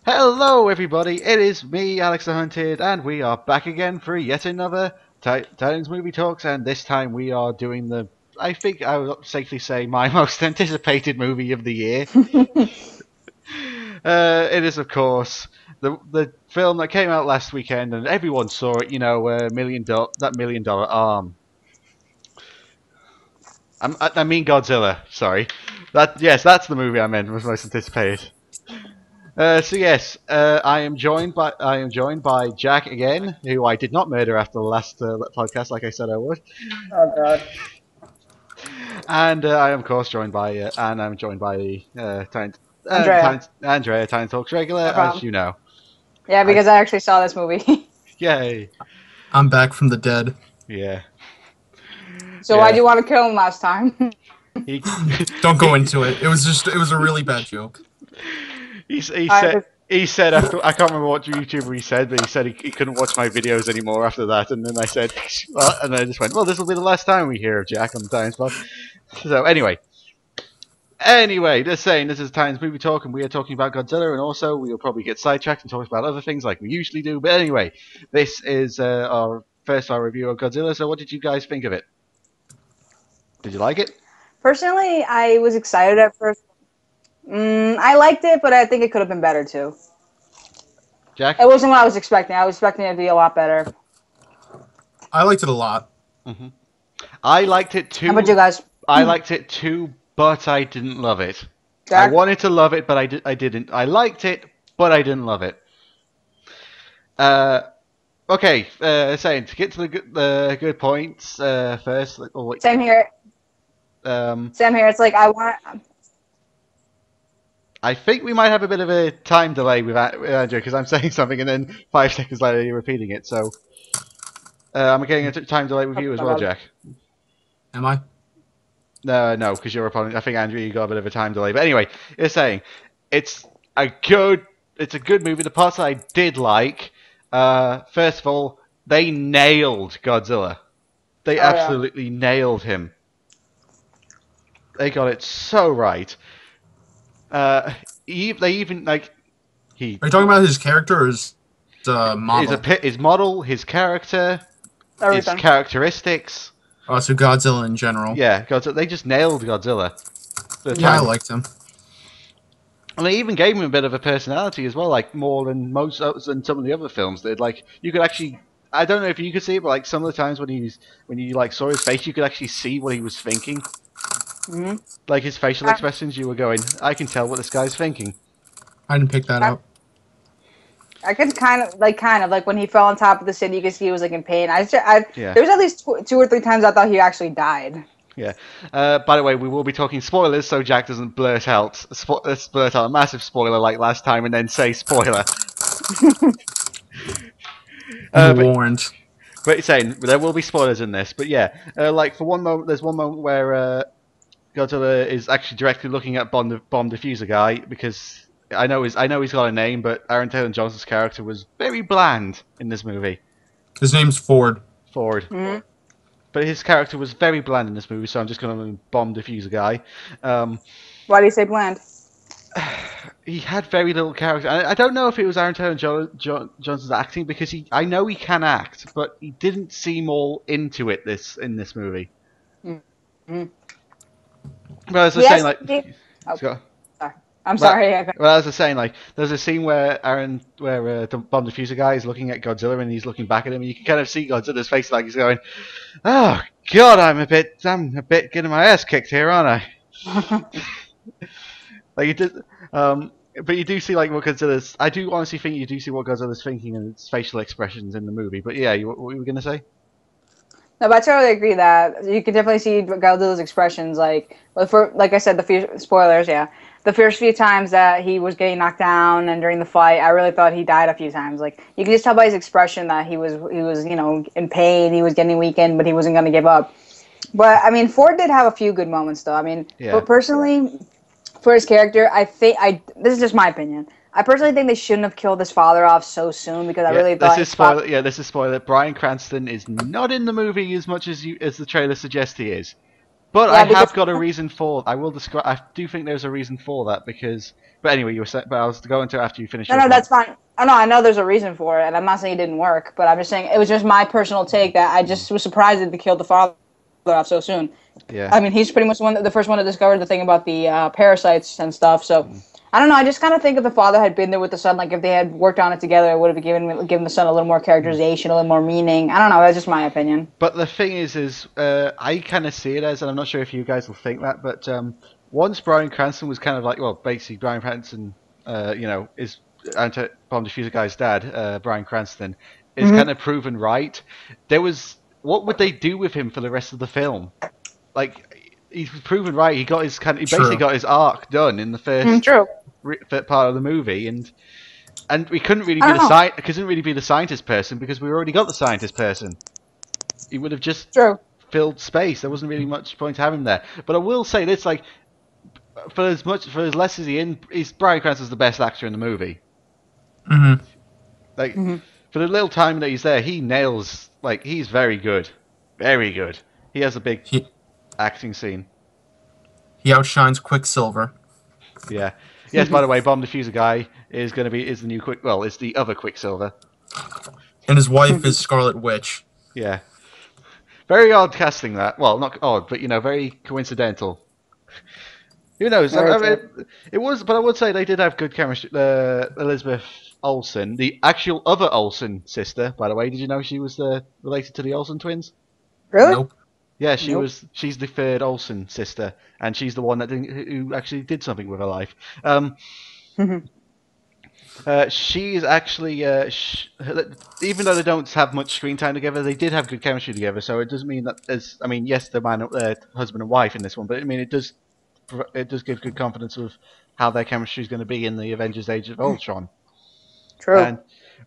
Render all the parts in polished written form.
Hello, everybody. It is me, Alex the Hunted, and we are back again for yet another Titans Movie Talks. And this time we are doing I think I would safely say, my most anticipated movie of the year. It is, of course, the film that came out last weekend, and everyone saw it. That $1 million arm. I mean Godzilla. Sorry. Yes, that's the movie I meant was most anticipated. I am joined by Jack again, who I did not murder after the last podcast, like I said I would. Oh god. And I am of course joined by Andrea. Andrea, Time Talks regular, No as problem. you know. Yeah, because I actually saw this movie. Yay! I'm back from the dead. Yeah, So why'd you want to kill him last time? he Don't go into it. It was a really bad joke. he said after, I can't remember what YouTuber he said, but he said he couldn't watch my videos anymore after that. And then I said, well, and I just went, well, this will be the last time we hear of Jack on the Times Pod. So anyway, just saying, this is Times Movie Talk, and we are talking about Godzilla, and also we'll probably get sidetracked and talk about other things like we usually do. But anyway, this is our review of Godzilla. So what did you guys think of it? Did you like it? Personally, I was excited at first. I liked it, but I think it could have been better too. Jack? It wasn't what I was expecting. I was expecting it to be a lot better. I liked it a lot. Mm-hmm. I liked it too. How about you guys? I liked it too, but I didn't love it. Jack? I wanted to love it, but I didn't. I liked it, but I didn't love it. Okay, saying to get to the good points first. Same here. Same here. It's like I think we might have a bit of a time delay with Andrew because I'm saying something and then 5 seconds later you're repeating it. So I'm getting a time delay with you as well, Jack. Am I? No, because you're opponent. I think Andrew, you got a bit of a time delay. But anyway, you're saying it's a good movie. The parts I did like, first of all, they nailed Godzilla. They absolutely nailed him. They got it so right. They even like he. Are you talking about his character or his model? His model, his character, his characteristics. Oh, so Godzilla in general. Yeah, Godzilla. They just nailed Godzilla. Yeah, I liked him. And they even gave him a bit of a personality as well, like more than than some of the other films. They'd like you could actually. I don't know if you could see it, but like some of the times when you like saw his face, you could actually see what he was thinking. Mm-hmm. Like his facial expressions, you were going, I can tell what this guy's thinking. I didn't pick that up. I could kind of like when he fell on top of the city, you could see he was like in pain. Yeah. There was at least 2 or 3 times I thought he actually died. Yeah. By the way, we will be talking spoilers, so Jack doesn't blurt out a massive spoiler like last time and then say spoiler. Warned. But it's saying there will be spoilers in this. But yeah, like for one moment, there's one moment where Godzilla is actually directly looking at bomb diffuser guy because I know he's got a name, but Aaron Taylor Johnson's character was very bland in this movie. His name's Ford. Mm-hmm. But his character was very bland in this movie, so I'm just going to bomb diffuser guy. Why do you say bland? He had very little character. I don't know if it was Aaron Taylor Johnson's acting because I know he can act, but he didn't seem all into it in this movie. Mm-hmm. But as I was saying, like, I'm sorry. Well, as I was saying, like, there's a scene where the bomb diffuser guy is looking at Godzilla and he's looking back at him, and you can kind of see Godzilla's face, like he's going, "Oh God, I'm a bit getting my ass kicked here, aren't I?" Like you did, but you do see like what Godzilla's. I do honestly think you do see what Godzilla's thinking and its facial expressions in the movie. But yeah, what were you gonna say? No, but I totally agree that you can definitely see Godzilla's expressions. Like I said, spoilers. Yeah, the first few times that he was getting knocked down and during the fight, I really thought he died a few times. Like you can just tell by his expression that he was in pain. He was getting weakened, but he wasn't going to give up. But I mean, Ford did have a few good moments, though. I mean, but personally, for his character, this is just my opinion. I personally think they shouldn't have killed his father off so soon because I really thought. This is spoiler. Bryan Cranston is not in the movie as much as the trailer suggests he is. But Yeah, I because have got a reason for. I will describe. I do think there's a reason for that because. But anyway, you were saying. But I was going to after you finish no, your no, point. that's fine. Oh no, I know there's a reason for it, and I'm not saying it didn't work, but I'm just saying it was just my personal take that I just was surprised that they killed the father off so soon. Yeah. I mean, he's pretty much the first one to discover the thing about the parasites and stuff. So I don't know. I just kind of think if the father had been there with the son, like if they had worked on it together, it would have given the son a little more characterization, a little more meaning. I don't know. That's just my opinion. But the thing is I kind of see it as, and I'm not sure if you guys will think that, but once Bryan Cranston was kind of like, well, basically Bryan Cranston, is anti-bomb diffuser guy's dad, Bryan Cranston, is kind of proven right. What would they do with him for the rest of the film? Like, he's proven right. He basically got his arc done in the first True. part of the movie, and we couldn't really be the scientist person because we already got the scientist person. He would have just True. filled space. There wasn't really much point to have him there. But I will say this: like, for as less as Bryan Cranston's the best actor in the movie. Mm-hmm. Like, for the little time that he's there, he nails. Like, he's very good, very good. He has a big acting scene. He outshines Quicksilver. Yeah. Yes. By the way, bomb diffuser guy is the new is the other Quicksilver. And his wife is Scarlet Witch. Yeah. Very odd casting that. Well, not odd, but very coincidental. Who knows? It was, but I would say they did have good chemistry. Elizabeth Olsen, the actual other Olsen sister, by the way, did you know she was related to the Olsen twins? Really? Nope. Yeah, she's the third Olsen sister, and she's the one who actually did something with her life. She is actually, even though they don't have much screen time together, they did have good chemistry together. So it does mean that yes, they're husband and wife in this one, but I mean it does give good confidence of how their chemistry is going to be in the Avengers: Age of Ultron. True.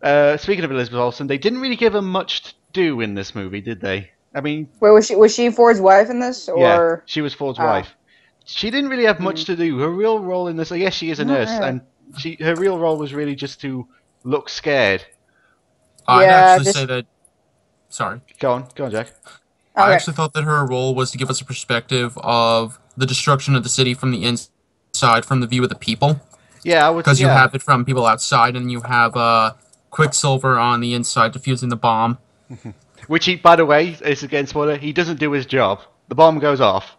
And speaking of Elizabeth Olsen, they didn't really give her much to do in this movie, did they? I mean, wait, was she Ford's wife in this, or yeah, she was Ford's wife. She didn't really have much to do. Her real role in this, yes, she is a nurse, and her real role was really just to look scared. I'd actually say that. Sorry. Go on, Jack. I actually thought that her role was to give us a perspective of the destruction of the city from the inside, from the view of the people. Yeah, I would. Because you have it from people outside, and you have Quicksilver on the inside defusing the bomb. Which by the way, is again spoiler. He doesn't do his job. The bomb goes off.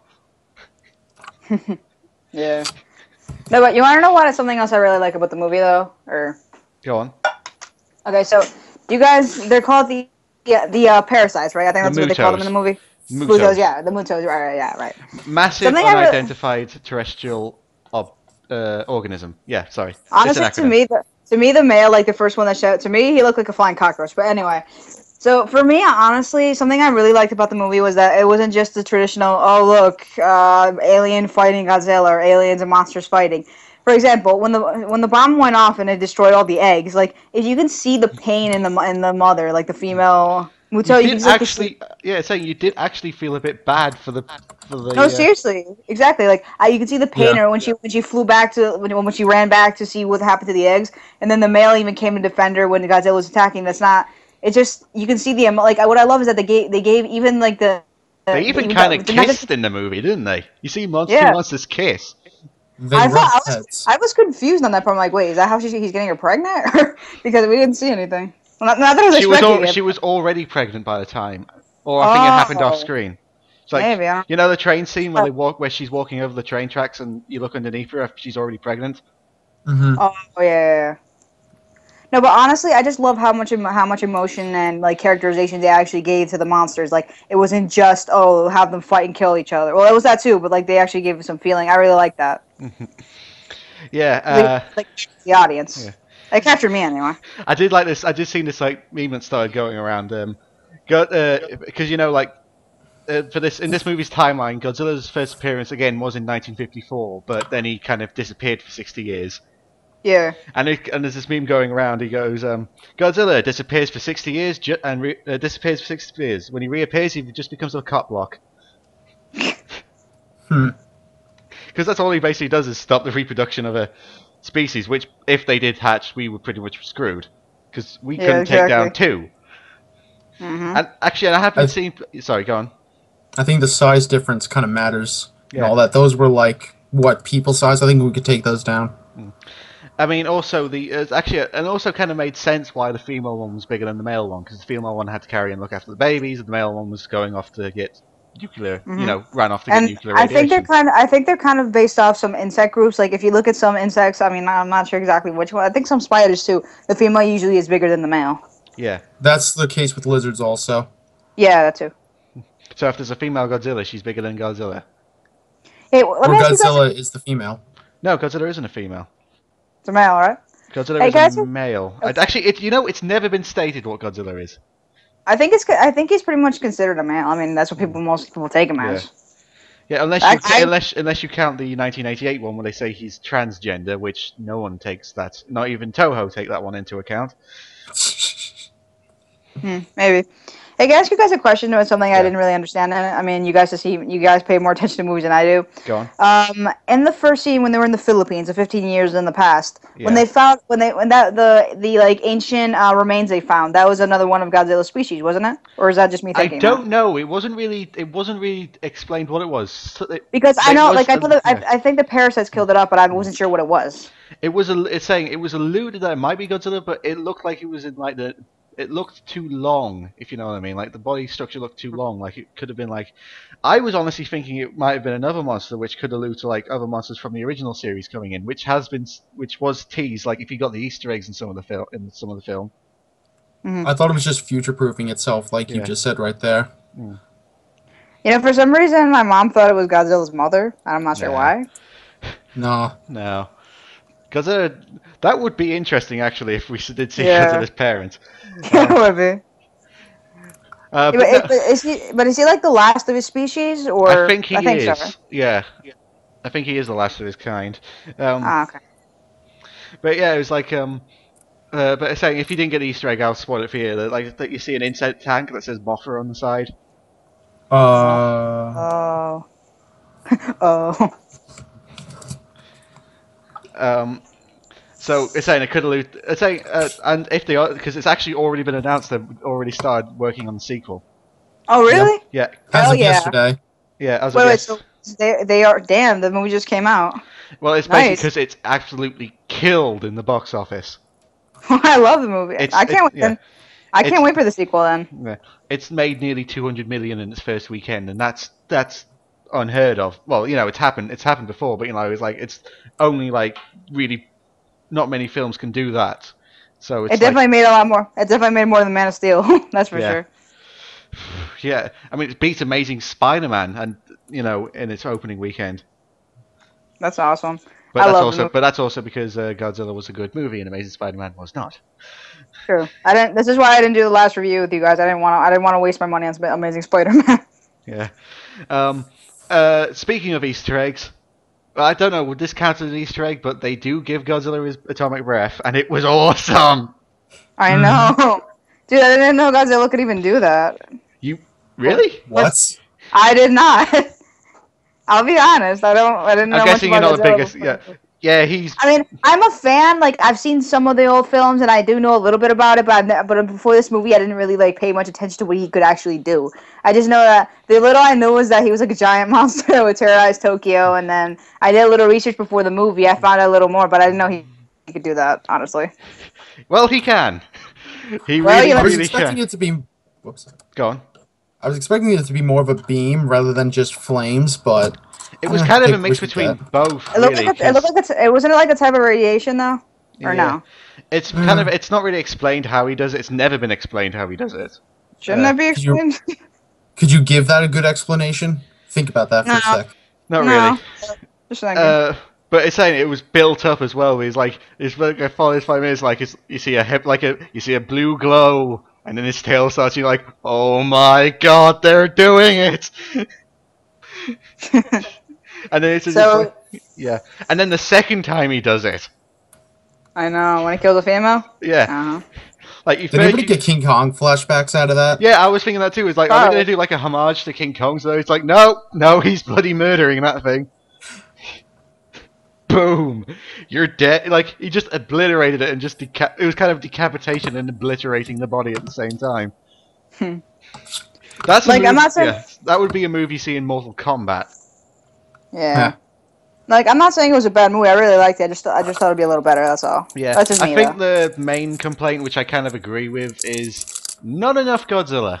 Yeah. No, but you want to know what? Something else I really like about the movie, though, or go on. Okay, so you guys, they're called the parasites, right? I think that's what they call them in the movie. Mutos, yeah, the Mutos, right. Massive unidentified terrestrial organism. Yeah, sorry. Honestly, to me, the male, like the first one that showed, to me, he looked like a flying cockroach. But anyway, so for me, honestly, something I really liked about the movie was that it wasn't just the traditional, oh look, alien fighting Godzilla or aliens and monsters fighting. For example, when the bomb went off and it destroyed all the eggs, like if you can see the pain in the mother, like the female Muto, you can you did actually feel a bit bad for the. No, seriously, exactly. Like you can see the pain, or when she flew back when she ran back to see what happened to the eggs, and then the male even came to defend her when Godzilla was attacking. That's not. It's just you can see the like. What I love is that they gave even like the. They even kind of kissed in the movie, didn't they? You see two monsters kiss. I was confused on that part. I'm like, wait, is that how he's getting her pregnant? Because we didn't see anything. Well, not that I was she was already pregnant by the time, or I think it happened off screen. It's like, maybe, the train scene where she's walking over the train tracks and you look underneath her after she's already pregnant. Mm-hmm. Oh yeah. No, but honestly, I just love how much emotion and like characterization they actually gave to the monsters. Like it wasn't just have them fight and kill each other. Well, it was that too, but like they actually gave some feeling. I really like that. Yeah. Like the audience. Yeah. It captured me anyway. I did like this. I did see this like meme that started going around. Because for this movie's timeline, Godzilla's first appearance again was in 1954, but then he kind of disappeared for 60 years. Yeah. And there's this meme going around. He goes, Godzilla disappears for 60 years disappears for 60 years. When he reappears, he just becomes a cop block. Because that's all he basically does is stop the reproduction of a species, which if they did hatch, we were pretty much screwed. Because we couldn't take down two. Mm-hmm. And actually, I haven't seen... Sorry, go on. I think the size difference kind of matters and Yeah. all that. Those were like what people size. I think we could take those down. I mean, also and also kind of made sense why the female one was bigger than the male one, because the female one had to carry and look after the babies, and the male one was going off to get nuclear, ran off to get And nuclear I think radiation. I think they're kind of based off some insect groups. Like if you look at some insects, I mean, I'm not sure exactly which one. I think some spiders too. The female usually is bigger than the male. Yeah. That's the case with lizards also. Yeah, that too. So if there's a female Godzilla, she's bigger than Godzilla. Hey, let Or me ask you guys. Godzilla is the female. No, Godzilla isn't a female. It's a male, right? Godzilla Hey, is guys, a male. Actually, it's never been stated what Godzilla is. I think he's pretty much considered a male. I mean, that's what most people take him as. Yeah, unless you count the 1988 one where they say he's transgender, which no one takes that. Not even Toho take that one into account. Maybe. Hey, can I ask you guys a question about something I Yeah. didn't really understand? And I mean, you guys pay more attention to movies than I do. Go on. In the first scene when they were in the Philippines, the 15 years in the past, when Yeah. they found the like ancient remains they found, that was another one of Godzilla's species, wasn't it? Or is that just me I thinking? don't know. It wasn't really explained what it was. Because I know, was like I think the parasites killed it up, but I wasn't sure what it was. It's saying it was alluded that it might be Godzilla, but it looked like it was in like it looked too long, if you know what I mean. Like the body structure looked too long. Like it could have been like, I was honestly thinking it might have been another monster, which could allude to like other monsters from the original series coming in, which was teased. Like if you got the Easter eggs in some of the film, Mm-hmm. I thought it was just future-proofing itself, like you just said right there. You know, for some reason, my mom thought it was Godzilla's mother. I'm not sure why. No. Godzilla. That would be interesting, actually, if we did see Yeah. Godzilla's parents. It would be. But Is he like the last of his species, or I think he is. so. Yeah, I think he is the last of his kind. Okay. But yeah, it was like but it's saying if you didn't get the Easter egg, I'll spoil it for you. That you see an insect tank that says Mothra on the side. Oh. Oh. So it's saying it could allude. It's saying and if they are, because it's actually already been announced they've already started working on the sequel. Oh, really? Yeah, As Hell of yeah. yesterday. yeah. As Wait, of so they are. Damn, the movie just came out. well, it's basically Nice. because it's absolutely killed in the box office. I love the movie. I can't wait. Yeah. I can't wait for the sequel then. Yeah. It's made nearly 200 million in its first weekend, and that's unheard of. Well, it's happened before, but it's like it's only like really not many films can do that. So it's It definitely made a lot more. It definitely made more than Man of Steel. That's for sure. Yeah, I mean it beats Amazing Spider-Man, and in its opening weekend. That's awesome. But I love the movie. that's also because Godzilla was a good movie and Amazing Spider-Man was not. True. I didn't. This is why I didn't do the last review with you guys. I didn't want to waste my money on Amazing Spider-Man. Yeah. Speaking of Easter eggs, I don't know, would this count as an Easter egg? But they do give Godzilla his atomic breath, and it was awesome. I know, dude. I didn't know Godzilla could even do that. You really? What? I did not. I'll be honest. I didn't know I'm much guessing you're about not the Godzilla biggest. before. Yeah. He's. I mean, I'm a fan. Like, I've seen some of the old films, and I do know a little bit about it. But before this movie, I didn't really pay much attention to what he could actually do. I just know that the little I knew was that he was like a giant monster that would terrorize Tokyo. And then I did a little research before the movie. I found out a little more, but I didn't know he could do that. Honestly. Well, he can. He Well, really, you know- I was really expecting can. it to be. Whoops. Go on. I was expecting it to be more of a beam rather than just flames, but It was I kind of a think we mix should between get- both. It looked really, like it wasn't like a type of radiation though, or no? It's kind of. It's not really explained how he does it. It's never been explained how he does it. Shouldn't that be Could you- explained? could you give that a good explanation? Think about that for No. a sec. Not No. really. Just thinking. But it's saying it was built up as well. It's like it's like I follow 5 minutes. Like you see you see a blue glow, and then his tail starts. You're like, oh my god, they're doing it. And then it's just So- yeah. And then the second time he does it, I know when he kills a female. yeah. Uh-huh. Like you Did anybody get King Kong flashbacks out of that? Yeah, I was thinking that too. It's like, are they Oh. going to do like a homage to King Kong? So it's like, no, he's bloody murdering that thing. Boom, you're dead. Like he just obliterated it and just it was kind of decapitation and obliterating the body at the same time. That's a Like, I'm movie, not saying. yeah, that would be a movie you see in Mortal Kombat. Yeah. Like, I'm not saying it was a bad movie. I really liked it. I just thought it'd be a little better. That's all. Yeah, That's just I me, think though. the main complaint, which I kind of agree with, is not enough Godzilla.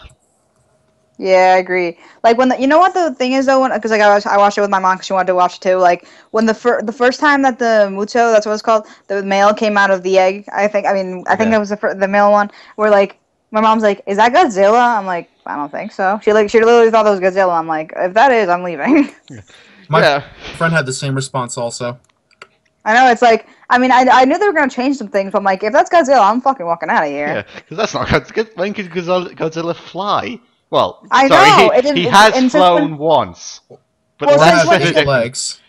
Yeah, I agree. Like when you know what the thing is though, because like I watched it with my mom because she wanted to watch it too. Like when the first time that the Muto, that's what it's called, the male came out of the egg. I think Yeah. that was the male one. Where like my mom's like, "Is that Godzilla?" I'm like, "I don't think so." She literally thought that was Godzilla. I'm like, "If that is, I'm leaving." My Yeah, friend had the same response also. I know it's like I knew they were gonna change some things, but I'm like, if that's Godzilla, I'm fucking walking out of yeah, here. because that's not Godzilla. When could Godzilla fly? Well, I sorry, know it he didn't. has And since when? flown once, but Well, Or since have when that's does eight different. legs.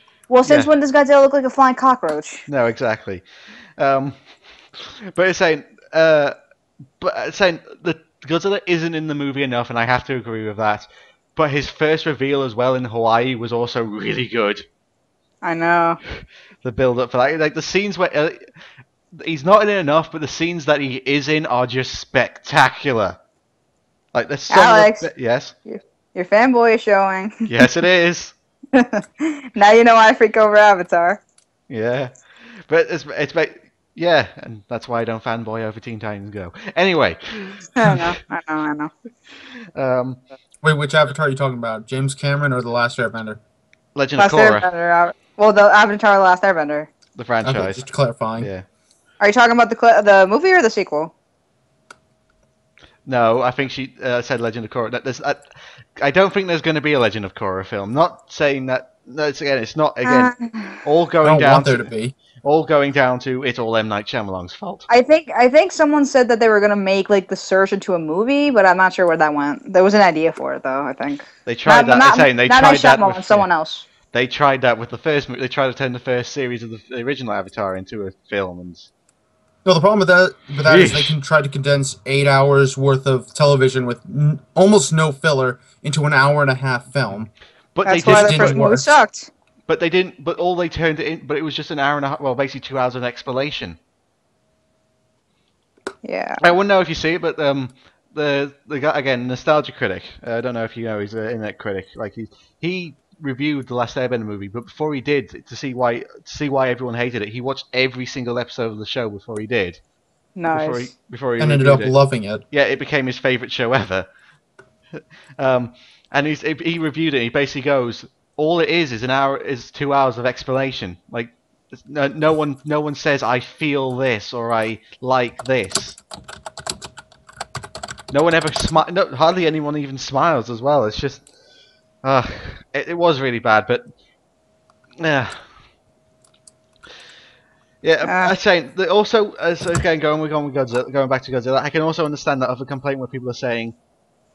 since Yeah, when does Godzilla look like a flying cockroach? no, exactly. Um, but it's saying, that Godzilla isn't in the movie enough, and I have to agree with that. But his first reveal as well in Hawaii was also really good. I know. The build up for that, like the scenes where he's not in it enough, but the scenes that he is in are just spectacular. Like there's some of Alex, the yes, your fanboy is showing. yes, it is. Now you know why I freak over Avatar. Yeah, but yeah, and that's why I don't fanboy over Teen Titans Go. Anyway, I know. um, Wait, which Avatar are you talking about? James Cameron or The Last Airbender? Legend of Last Korra, Airbender. Well, the Avatar: The Last Airbender. the Okay, franchise. just clarifying. Yeah. Are you talking about the movie or the sequel? No, I think she said Legend of Korra. I don't think there's going to be a Legend of Korra film. Not saying that. No, it's not. Again, Uh, all I going don't down want there to to be. it's all M Night Shyamalan's fault. I think someone said that they were gonna make like The Search into a movie, but I'm not sure where that went. There was an idea for it though. I think. They tried that. They're saying they Not tried Night that Shyamalan, with. Yeah, someone else. they tried that with the first. They tried to turn the first series of the original Avatar into a film, and No, the problem with that is they Yeesh. can try to condense 8 hours worth of television with almost no filler into an hour and a half film. but they That's why Just the didn't. didn't first movie work. sucked. But they didn't. But all they turned it in. But it was just an hour and a half. Well, basically 2 hours of explanation. Yeah. I wouldn't know if you see it, but the guy again, nostalgia critic. I don't know if you know, he's an internet critic. Like he reviewed the last Airbender movie, but before he did, to see why everyone hated it, he watched every single episode of the show before he did. Nice. Before he And ended reviewed up it. loving it. Yeah, it became his favorite show ever. And he reviewed it. He basically goes, all it is an hour, is 2 hours of explanation. Like no one says I feel this or I like this. No one ever hardly anyone even smiles as well. It's just, it was really bad, but yeah. Yeah, I'm saying that also, so again, going with Godzilla, going back to Godzilla, I can also understand that other complaint where people are saying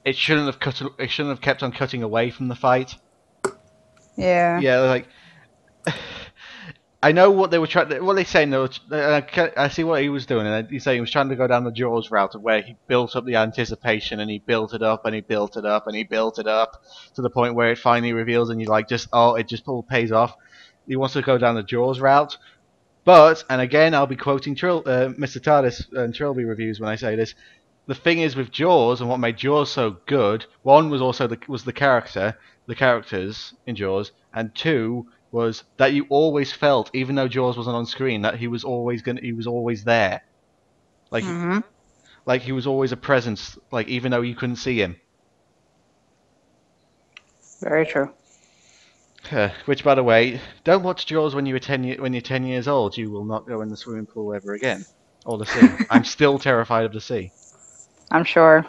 it shouldn't have kept on cutting away from the fight. Yeah. Yeah, like I know what they were trying. What they saying though, I see what he was doing, and he's saying he was trying to go down the Jaws route of where he built up the anticipation, and he built it up, and he built it up, and he built it up to the point where it finally reveals, and you're like, it just all pays off. He wants to go down the Jaws route. But, and again, I'll be quoting Mr. TARDIS and Trilby reviews when I say this. The thing is with Jaws, and what made Jaws so good, one was also the characters in Jaws, and two was that you always felt, even though Jaws wasn't on screen, that he was always there, like like he was always a presence, like even though you couldn't see him. Very true. Which, by the way, don't watch Jaws when you're 10 years old. You will not go in the swimming pool ever again, or the sea. I'm still terrified of the sea. I'm sure.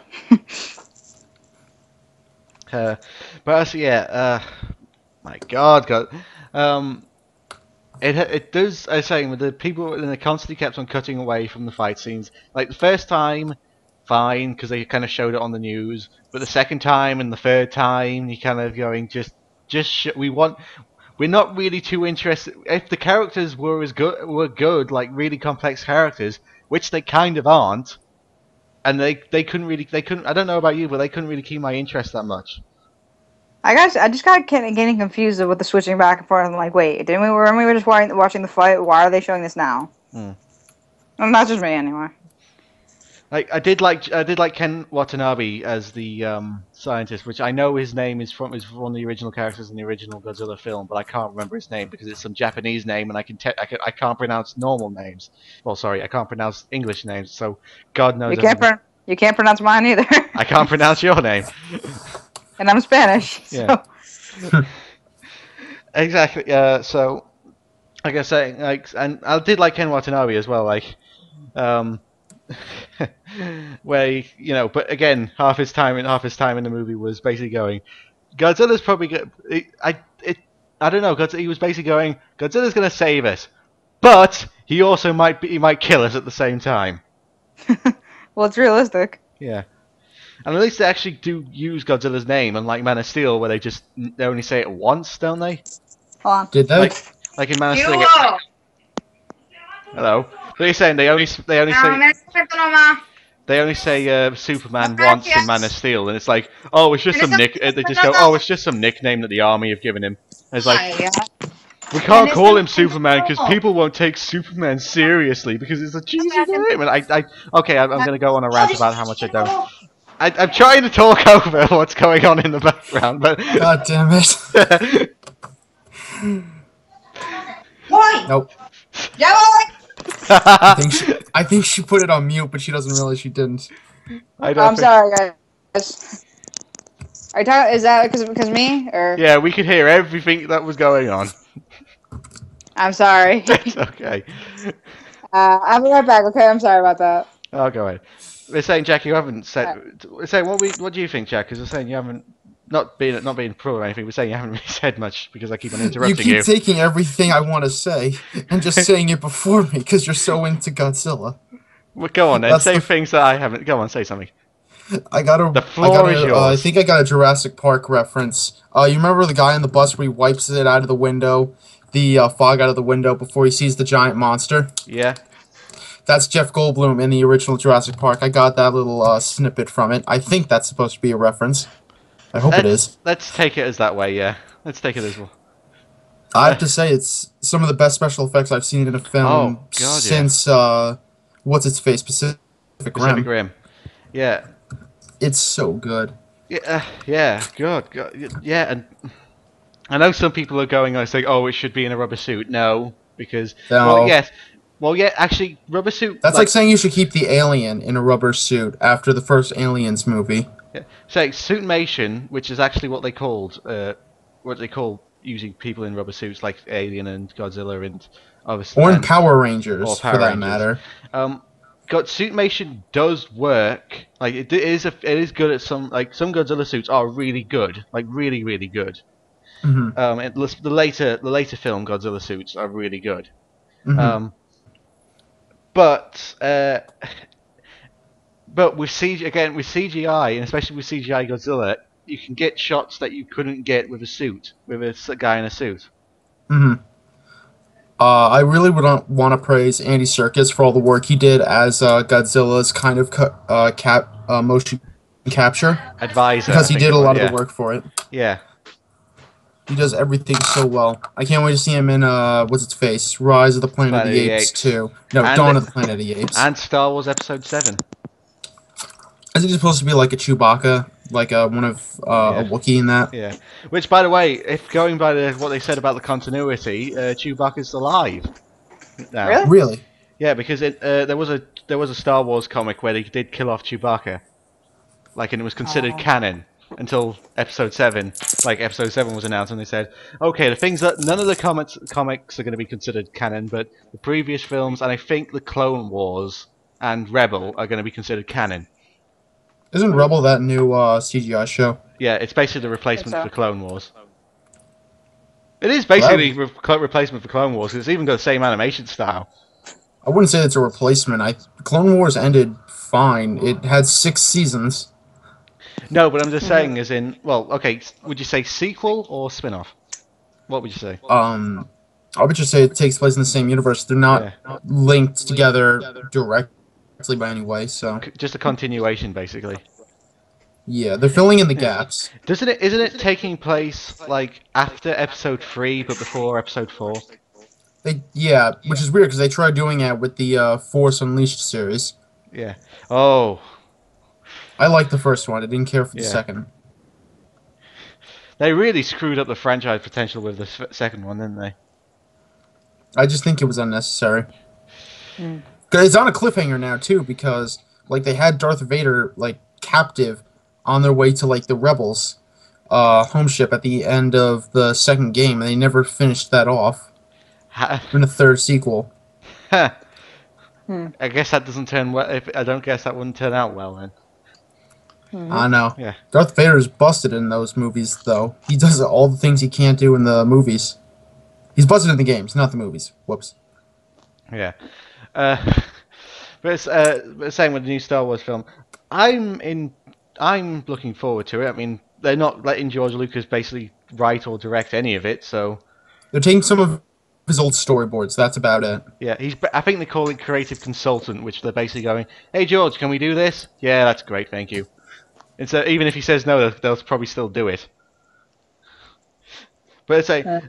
But yeah, my God. It does. I was saying with the people, and they constantly kept on cutting away from the fight scenes. Like the first time, fine, because they kind of showed it on the news. But the second time and the third time, you kind of going we're not really too interested. If the characters were good, like really complex characters, which they kind of aren't, and they couldn't. I don't know about you, but they couldn't really keep my interest that much. I just got getting confused with the switching back and forth. I'm like, wait, weren't we just watching the fight? Why are they showing this now? Hmm. Well, not just me, anyway. I did like Ken Watanabe as the scientist, which I know his name is from one of the original characters in the original Godzilla film, but I can't remember his name because it's some Japanese name, and I can't pronounce normal names. Well, sorry, I can't pronounce English names, so God knows You can't pronounce mine either. I can't pronounce your name. And I'm Spanish. Yeah. So. Exactly. So, like I say, like, and I did like Ken Watanabe as well, like, where but again, half his time in the movie was basically going, Godzilla's probably I don't know, he was basically going, Godzilla's gonna save us, but he also he might kill us at the same time. Well, it's realistic. Yeah. And at least they actually do use Godzilla's name, unlike Man of Steel, where they only say it once, don't they? Hold on. Did they? Like in Man of Steel. Hello. But you're saying they only say Superman once in Man of Steel, and it's like, oh, it's just some They just go, oh, it's just some nickname that the army have given him. And it's like, we can't call him Superman because people won't take Superman seriously because it's a cheesy name. And okay, I'm going to go on a rant about how much I don't. I'm trying to talk over what's going on in the background, but God damn it. Why? Nope. I think she put it on mute, but she doesn't realize she didn't. I'm sorry, guys. Are you talking? Is that because me or? Yeah, we could hear everything that was going on. I'm sorry. It's okay. I'll be right back. Okay, I'm sorry about that. Oh, go ahead. They're saying, Jack, you haven't said. They're saying, what do you think, Jack? Because they're saying you haven't not being pro or anything. We're saying you haven't really said much because I keep on interrupting you. You keep taking everything I want to say and just saying it before me because you're so into Godzilla. Well, go on then. Say things that I haven't. Go on, say something. The floor is yours. I think I got a Jurassic Park reference. You remember the guy on the bus where he wipes it out of the window, the fog out of the window before he sees the giant monster? Yeah. That's Jeff Goldblum in the original Jurassic Park. I got that little snippet from it. I think that's supposed to be a reference. I hope it is. Let's take it as that way, yeah. Let's take it as well. I have to say, it's some of the best special effects I've seen in a film since, what's-its-face, Pacific Rim. Yeah. It's so good. Yeah, good. Yeah, and I know some people are going on saying, oh, it should be in a rubber suit. No, because, well, yes. Well, yeah, actually, rubber suit... That's like saying you should keep the alien in a rubber suit after the first Aliens movie. Yeah. So, suitmation, which is actually what they call using people in rubber suits like Alien and Godzilla and obviously... Or in Power Rangers, for that matter. Suitmation does work. Like, it is good at some... Like, some Godzilla suits are really good. Like, really, really good. Mm-hmm. The later film Godzilla suits are really good. Mm-hmm. But with CGI, and especially with CGI Godzilla, you can get shots that you couldn't get with a guy in a suit. Mm-hmm. I really would want to praise Andy Serkis for all the work he did as Godzilla's kind of motion capture advisor, because he did a lot of the work for it. Yeah. He does everything so well. I can't wait to see him in, what's-its-face? Rise of the Planet of the Apes 2. No, Dawn of the Planet of the Apes. And Star Wars Episode 7. Isn't he supposed to be like a Chewbacca? Like one of a Wookiee in that? Yeah. Which, by the way, if going by what they said about the continuity, Chewbacca's alive now. Really? Yeah, because there was a Star Wars comic where they did kill off Chewbacca. Like, and it was considered canon. Until Episode 7, Episode 7 was announced, and they said, okay, the things that none of the comics are going to be considered canon, but the previous films, and I think the Clone Wars and Rebel are going to be considered canon. Isn't Rebel that new CGI show? Yeah, it's basically the replacement for Clone Wars. It is basically replacement for Clone Wars, because it's even got the same animation style. I wouldn't say it's a replacement. Clone Wars ended fine. It had 6 seasons. No, but I'm just saying, as in, well, okay, would you say sequel or spin-off? What would you say? I would just say it takes place in the same universe. They're not linked together directly by any way, so... Just a continuation, basically. Yeah, they're filling in the gaps. Isn't it taking place, like, after Episode 3, but before Episode 4? Yeah, which is weird, because they tried doing it with the Force Unleashed series. Yeah. Oh, I liked the first one. I didn't care for the yeah. second. They really screwed up the franchise potential with the second one, didn't they? I just think it was unnecessary. Mm. 'Cause it's on a cliffhanger now too, because like they had Darth Vader like captive on their way to like the Rebels home ship at the end of the second game, and they never finished that off in the third sequel. Hmm. I guess that doesn't turn well. If I don't guess that wouldn't turn out well then. I know. Yeah. Darth Vader's busted in those movies, though. He does all the things he can't do in the movies. He's busted in the games, not the movies. Whoops. Yeah. Uh, but same with the new Star Wars film. I'm in. I'm looking forward to it. I mean, they're not letting George Lucas basically write or direct any of it, so They're taking some of his old storyboards. That's about it. yeah. I think they call it creative consultant, which they're basically going, "Hey George, can we do this? Yeah, that's great, thank you." And so even if he says no, they'll probably still do it. But it's saying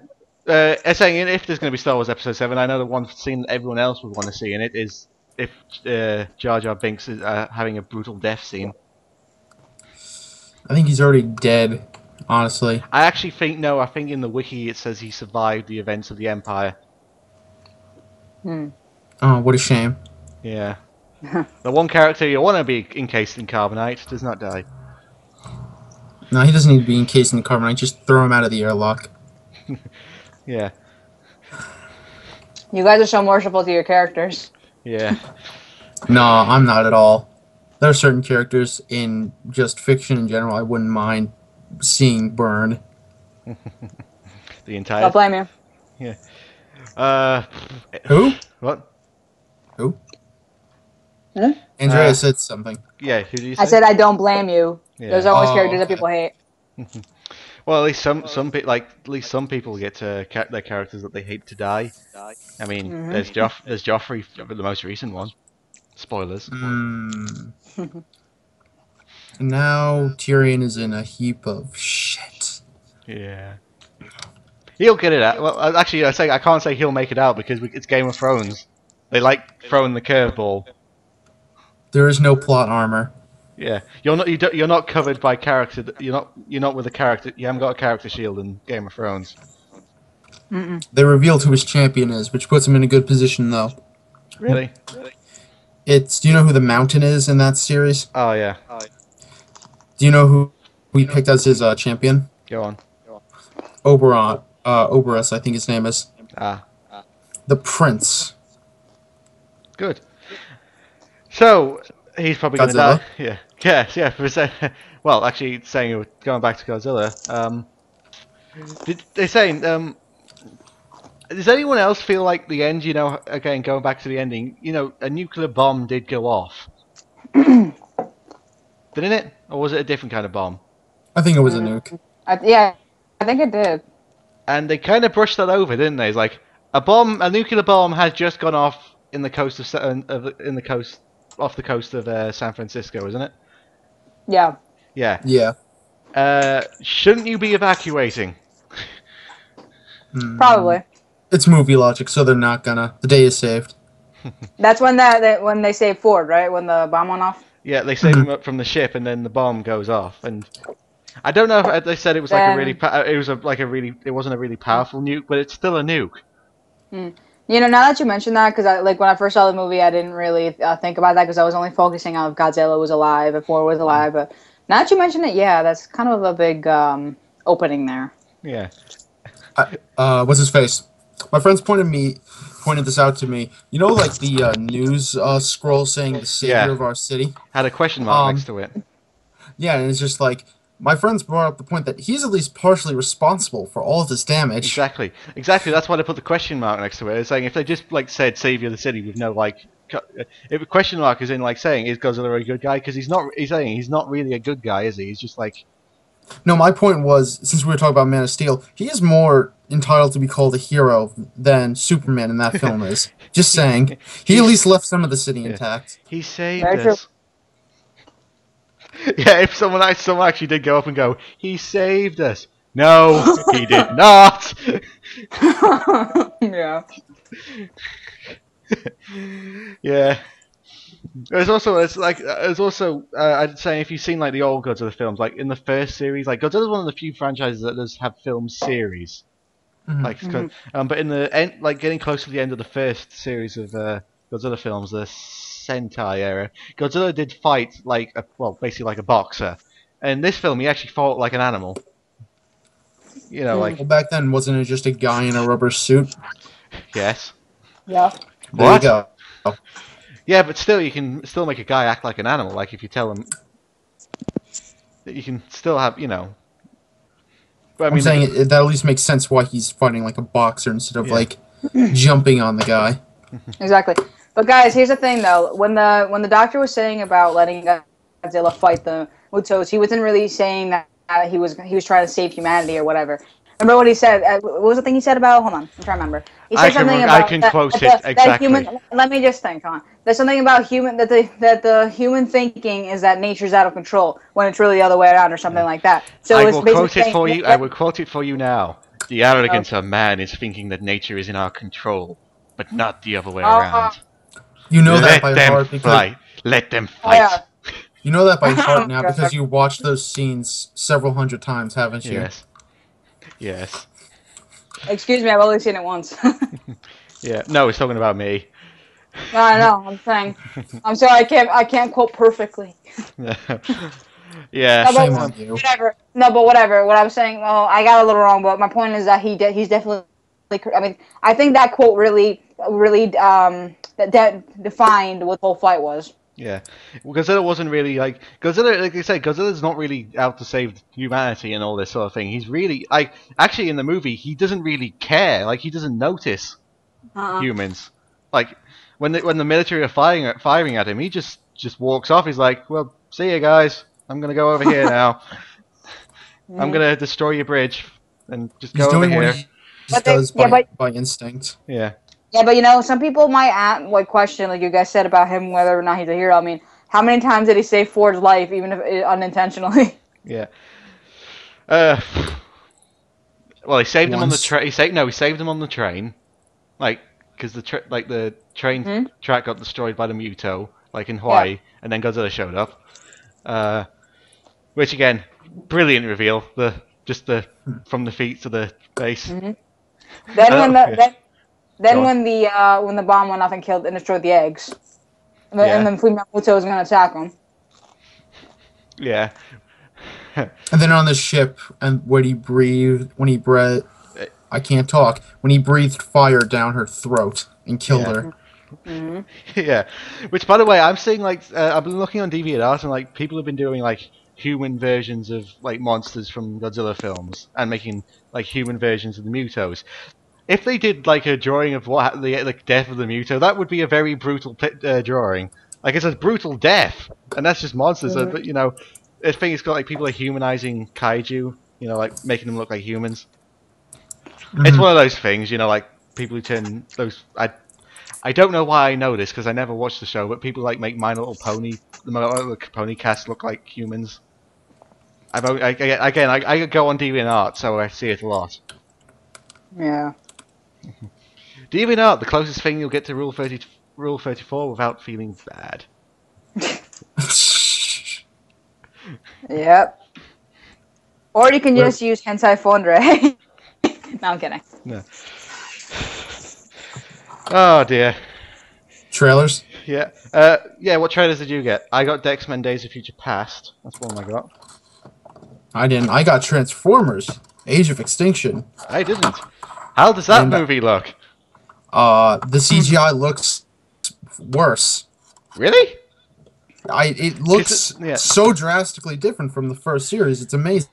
if there's going to be Star Wars Episode 7, I know the one scene that everyone else would want to see in it is if Jar Jar Binks is having a brutal death scene. I think he's already dead, honestly. I actually think, no, I think in the wiki it says he survived the events of the Empire. Hmm. Oh, what a shame. Yeah. The one character you want to be encased in carbonite does not die. No, he doesn't need to be encased in carbonite. Just throw him out of the airlock. Yeah. You guys are so merciful to your characters. Yeah. No, I'm not at all. There are certain characters in just fiction in general I wouldn't mind seeing burn. The entire... Don't blame you. Yeah. Who? What? Who? Hmm? Andrea said something. Yeah, who do you say? I said I don't blame you. Yeah. There's always Oh, characters that okay. people hate. Well, at least at least some people get to their characters that they hate to die. I mean, there's Joffrey, the most recent one. Spoilers. Mm. Now Tyrion is in a heap of shit. Yeah. He'll get it out. Well, actually, I can't say he'll make it out because it's Game of Thrones. They like throwing the curveball. There is no plot armor. Yeah, you're not covered by character. You're not with a character. You haven't got a character shield in Game of Thrones. They revealed who his champion is, which puts him in a good position, though. Really? Do you know who the Mountain is in that series? Oh yeah. Do you know who he picked as his champion? Go on. Oberus, I think his name is. Ah, The Prince. good. So he's probably going to Godzilla? die. Yeah. Yes. Yeah. Well, actually, going back to Godzilla. They're saying does anyone else feel like the end? You know, again, going back to the ending. You know, a nuclear bomb did go off. Didn't it? Or was it a different kind of bomb? I think it was a nuke. Yeah, I think it did. And they kind of brushed that over, didn't they? It's like a nuclear bomb has just gone off in the coast off the coast of San Francisco, isn't it? Yeah. Yeah. Yeah. Shouldn't you be evacuating? Probably. It's movie logic, so they're not gonna. The day is saved. That's when when they saved Ford, right? When the bomb went off. Yeah, they save him up from the ship, and then the bomb goes off. And I don't know if they said it was like a really, it wasn't a really powerful nuke, but it's still a nuke. You know, now that you mention that, because when I first saw the movie, I didn't really think about that because I was only focusing on if Godzilla was alive, if Ford was alive. But now that you mention it, yeah, that's kind of a big opening there. Yeah. What's his face? My friends pointed this out to me. You know, like the news scroll saying the savior of our city? Had a question mark next to it. Yeah, and it's just like, my friends brought up the point that he's at least partially responsible for all of this damage. Exactly. That's why they put the question mark next to it. It's saying if they just said savior of the city with no if a question mark is in saying is Godzilla a good guy, because he's not. He's saying he's not really a good guy, is he? He's just like. No, my point was, since we were talking about Man of Steel, he is more entitled to be called a hero than Superman in that film is. Just saying. He at least left some of the city intact. He saved Very us. Yeah, if someone actually did go up and go, he saved us. No, he did not. Yeah. Yeah. There's also I'd say if you've seen like the old Godzilla films, like in the first series, like Godzilla's one of the few franchises that does have film series. Mhm. Like, but in the end, like getting close to the end of the first series of Godzilla films, the Sentai era, Godzilla did fight like basically like a boxer. And in this film, he actually fought like an animal. You know, Mm. Well, back then, wasn't it just a guy in a rubber suit? yes. Yeah. There you What? go. Yeah, but still, you can still make a guy act like an animal. Like if you tell him that you can still have, But I I'm mean, saying that at least makes sense why he's fighting like a boxer instead of Yeah. like jumping on the guy. Exactly. But guys, here's the thing though. When the doctor was saying about letting Godzilla fight the Mutos, he wasn't really saying that he was trying to save humanity or whatever. Remember what he said? What was the thing he said about? Hold on, I'm trying to remember. He said something about I can quote it exactly. human. Let me just think. Hold on. There's something about human that the human thinking is that nature's out of control when it's really the other way around or something like that. So I it's will basically quote it for saying you. I will quote it for you now. The arrogance of man is thinking that nature is in our control, but not the other way around. You know Let that by them heart because fight. Let them Oh, yeah. fight. you know that by heart now God. because you watched those scenes several hundred times, haven't you? Yes. Yes. Excuse me, I've only seen it once. Yeah. No, he's talking about me. No, I know. I'm saying. I'm sorry. I can't quote perfectly. Yeah. No, Shame but on you. whatever. No, but whatever. What I'm saying. Oh, I got a little wrong, but my point is that he's definitely. I mean, I think that quote really that defined what the whole fight was. Yeah, Godzilla wasn't really like Godzilla. Like I said, Godzilla's not really out to save humanity and all this sort of thing. He's really like actually in the movie he doesn't really care. Like he doesn't notice humans. Like when the military are firing at him, he just walks off. He's like, "Well, see you guys. I'm gonna go over here now. I'm gonna destroy your bridge and just He's go over doing what here." he But just does yeah, by instinct. Yeah. Yeah, but some people might question, like you guys said about him, whether or not he's a hero. I mean, how many times did he save Ford's life, even if unintentionally? Yeah. Well, he saved him on the train. He saved him on the train, like because the train track got destroyed by the Muto, like in Hawaii, and then Godzilla showed up. Which again, brilliant reveal. From the feet to the base. Then when the bomb went off and killed and destroyed the eggs, and then Fumiya Muto was gonna attack him. Yeah. And then on the ship, and when he breathed, I can't talk. When he breathed fire down her throat and killed her. Mm-hmm. Yeah. Which, by the way, I'm seeing like I've been looking on DeviantArt and like people have been doing like human versions of like monsters from Godzilla films and making like human versions of the Mutos. If they did like a drawing of what the death of the Muto, that would be a very brutal drawing. Like it's a brutal death, and that's just monsters. But I think it's got like people are humanizing kaiju. Like making them look like humans. It's one of those things, like people who turn those. I don't know why I know this because I never watched the show, but people like make My Little Pony, the My Little Pony cast look like humans. I go on DeviantArt, so I see it a lot. Yeah. DeviantArt, the closest thing you'll get to Rule 34 without feeling bad. Yep. Or you can just use Hentai Fondre. No, I'm kidding. No. Oh dear. Trailers? Yeah. Yeah, what trailers did you get? I got X-Men Days of Future Past. That's one I got. I didn't. I got Transformers: Age of Extinction. I didn't. How does that movie look? The CGI looks worse. Really? It looks so drastically different from the first series. It's amazing.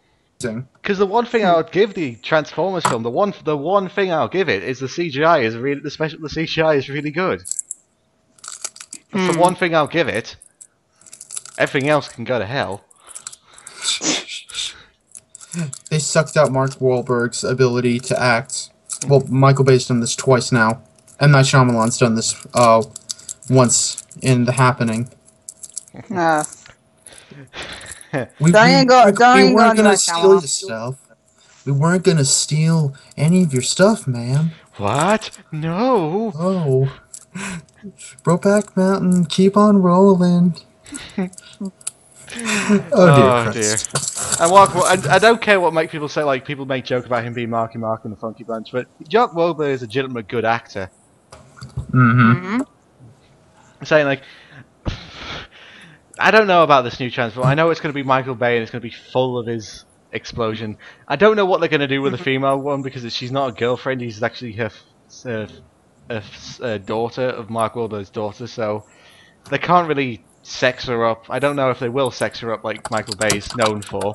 Because the one thing I would give the Transformers film, the one thing I'll give it is the CGI is really the CGI is really good. That's the one thing I'll give it. Everything else can go to hell. They sucked out Mark Wahlberg's ability to act. Well, Michael Bay's done this twice now. M. Night Shyamalan's done this once in The Happening. We weren't gonna steal your stuff. We weren't gonna steal any of your stuff, ma'am. What? No. Oh. Brokeback Mountain, keep on rolling. Oh dear Christ. And I don't care what make people say. Like people make joke about him being Marky Mark in the Funky Bunch, but Mark Wahlberg is a legitimate good actor. Mm-hmm. I'm saying like, I don't know about this new Transformer. I know it's going to be Michael Bay and it's going to be full of his explosion. I don't know what they're going to do with the female one because she's not a girlfriend. He's actually her daughter of Mark Wahlberg's daughter. So they can't really sex her up. I don't know if they will sex her up like Michael Bay's known for.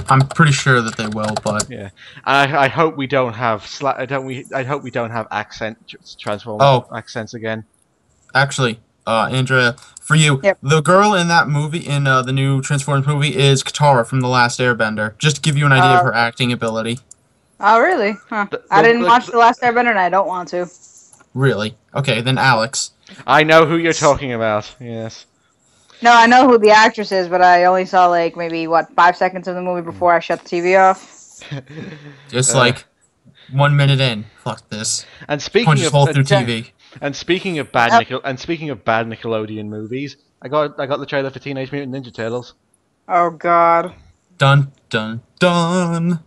I'm pretty sure that they will, but yeah, I hope we don't have I hope we don't have Transformer accents again. Actually, Andrea, for you, the girl in that movie, in the new Transformers movie, is Katara from The Last Airbender. Just to give you an idea of her acting ability. Oh, really? Huh. I didn't watch The Last Airbender, and I don't want to. Really? Okay, then Alex. I know who you're talking about. Yes. No, I know who the actress is, but I only saw like maybe 5 seconds of the movie before I shut the TV off. Just like 1 minute in. Fuck this. And speaking punches of hole through TV. And speaking of bad Nickelodeon movies, I got the trailer for Teenage Mutant Ninja Turtles. Oh God. Dun dun dun.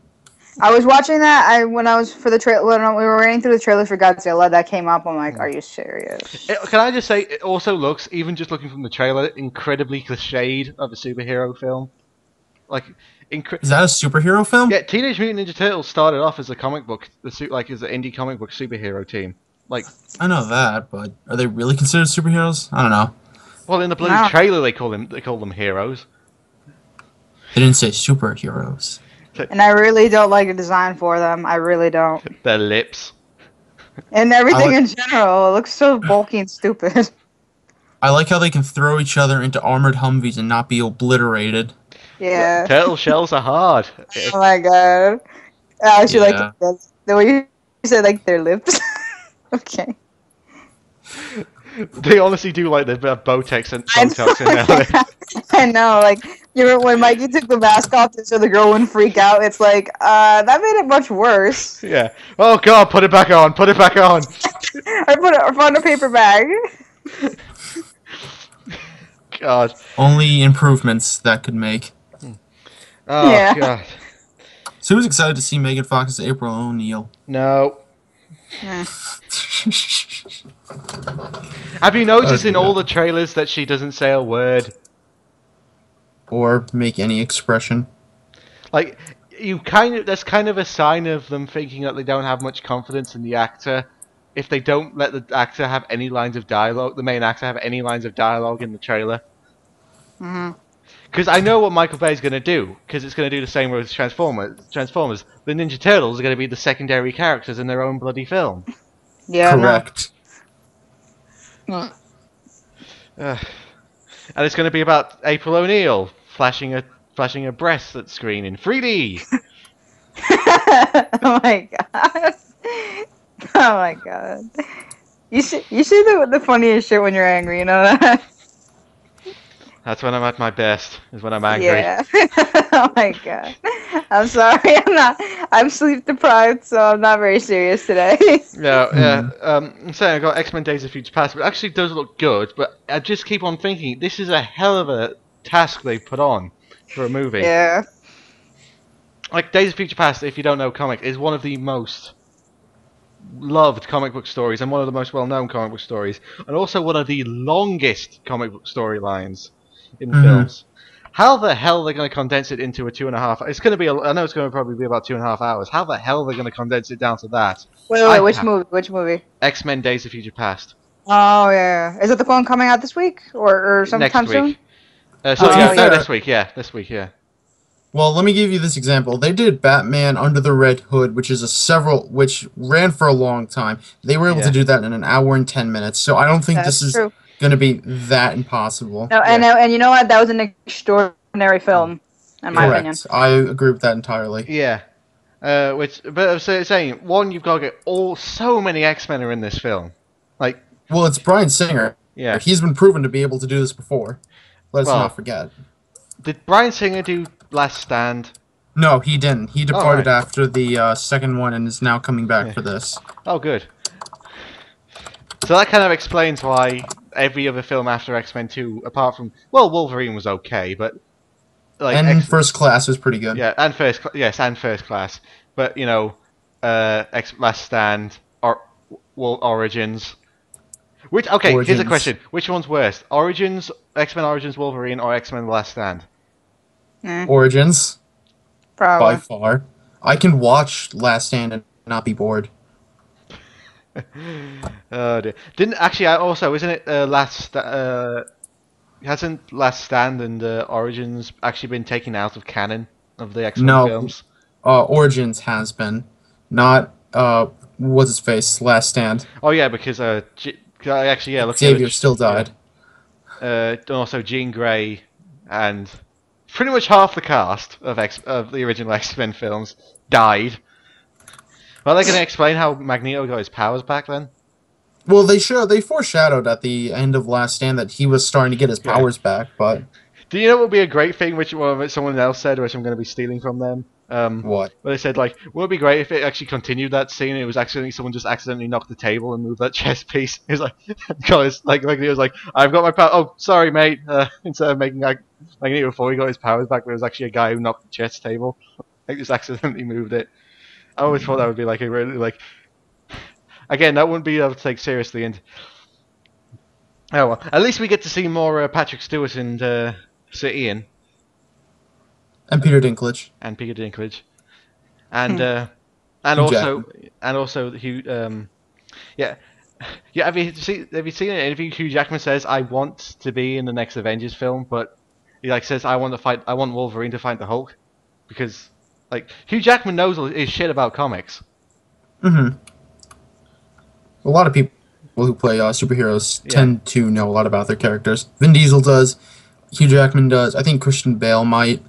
I was watching that. When we were running through the trailer for Godzilla, that came up. I'm like, are you serious? Can I just say, it also looks, even just looking from the trailer, incredibly cliched of a superhero film. Like, is that a superhero film? Yeah, Teenage Mutant Ninja Turtles started off as a comic book, as an indie comic book superhero team. Like, I know that, but are they really considered superheroes? I don't know. Well, in the bloody trailer, they call them heroes. They didn't say superheroes. And I really don't like the design for them. I really don't. Their lips. And everything in general. It looks so bulky and stupid. I like how they can throw each other into armored Humvees and not be obliterated. Yeah. Turtle shells are hard. Oh my God. I actually like the way you said like their lips. Okay. They honestly do like the Botox and Botox in their lips. I know, like, you remember when Mikey took the mask off so the girl wouldn't freak out? It's like, that made it much worse. Yeah. Oh God, put it back on, put it back on. I found a paper bag. God. Only improvements that could make. Oh, yeah. God. So who's excited to see Megan Fox as April O'Neil? No. Have you noticed in all the trailers that she doesn't say a word? Or make any expression? Like, that's kind of a sign of them thinking that they don't have much confidence in the actor. If they don't let the actor have any lines of dialogue, the main actor have any lines of dialogue in the trailer. Because I know what Michael Bay's going to do, because it's going to do the same with Transformers. The Ninja Turtles are going to be the secondary characters in their own bloody film. Yeah, correct. No. And it's going to be about April O'Neil flashing a breast at screen in 3D. Oh my God. Oh my God. You say the funniest shit when you're angry, you know that? That's when I'm at my best, is when I'm angry. Yeah. Oh my God. I'm sorry, I'm sleep deprived, so I'm not very serious today. Yeah. I'm saying I got X-Men Days of Future Past, but it actually does look good, but I just keep on thinking, this is a hell of a task they put on for a movie. Yeah. Like, Days of Future Past, if you don't know comic, is one of the most loved comic book stories, and one of the most well-known comic book stories, and also one of the longest comic book storylines in films. How the hell are they going to condense it into a 2.5? It's going to be. I know it's going to probably be about 2.5 hours. How the hell are they going to condense it down to that? Wait, which movie? Which movie? X-Men: Days of Future Past. Oh yeah. Is it the one coming out this week or sometime Next week. soon? This week. Yeah, this week. Yeah. Well, let me give you this example. They did Batman Under the Red Hood, which which ran for a long time. They were able to do that in 1 hour and 10 minutes. So I don't think this is going to be that impossible. No, and you know what? That was an extraordinary film, in my opinion. I agree with that entirely. Yeah. But I'm saying, one, you've got to get so many X-Men are in this film. Like, well, it's Bryan Singer. Yeah. He's been proven to be able to do this before. Let's not forget. Did Bryan Singer do Last Stand? No, he didn't. He departed after the second one and is now coming back for this. Oh, good. So that kind of explains why every other film after X-Men 2, apart from Wolverine was okay, but like And First Class was pretty good. yeah, and First Class, but you know, Last Stand or Origins. Here's a Origins. question: which one's worse, Origins, X-Men Origins Wolverine, or X-Men The Last Stand? Origins, Probably. by far. I can watch Last Stand and not be bored. Oh dear. Didn't actually also isn't it hasn't Last Stand and Origins actually been taken out of canon of the X-Men No, films? Origins has been. Not, what's his face? Last Stand. Oh yeah, because actually yeah, looking Xavier at it, still died. and also Jean Grey and pretty much half the cast of the original X-Men films died. Well, they're going to explain how Magneto got his powers back then. Well, they foreshadowed at the end of Last Stand that he was starting to get his powers back, but... Do you know what would be a great thing, which someone else said, which I'm going to be stealing from them? What? But they said, like, would it be great if it actually continued that scene and it was someone just accidentally knocked the table and moved that chess piece? It was like, because, like, Magneto was like, I've got my power. Oh, sorry, mate. Instead of making Magneto before he got his powers back, there was actually a guy who knocked the chess table. Like, just accidentally moved it. I always thought that would be, like, a really, like... Again, that wouldn't be able to take seriously, and... Oh, well. At least we get to see more Patrick Stewart and Sir Ian. And Peter Dinklage. And Peter Dinklage. And also Hugh yeah. Have you seen an interview Hugh Jackman says I want to be in the next Avengers film, but he says I want Wolverine to fight the Hulk, because Hugh Jackman knows his shit about comics. A lot of people who play superheroes tend to know a lot about their characters. Vin Diesel does. Hugh Jackman does. I think Christian Bale might.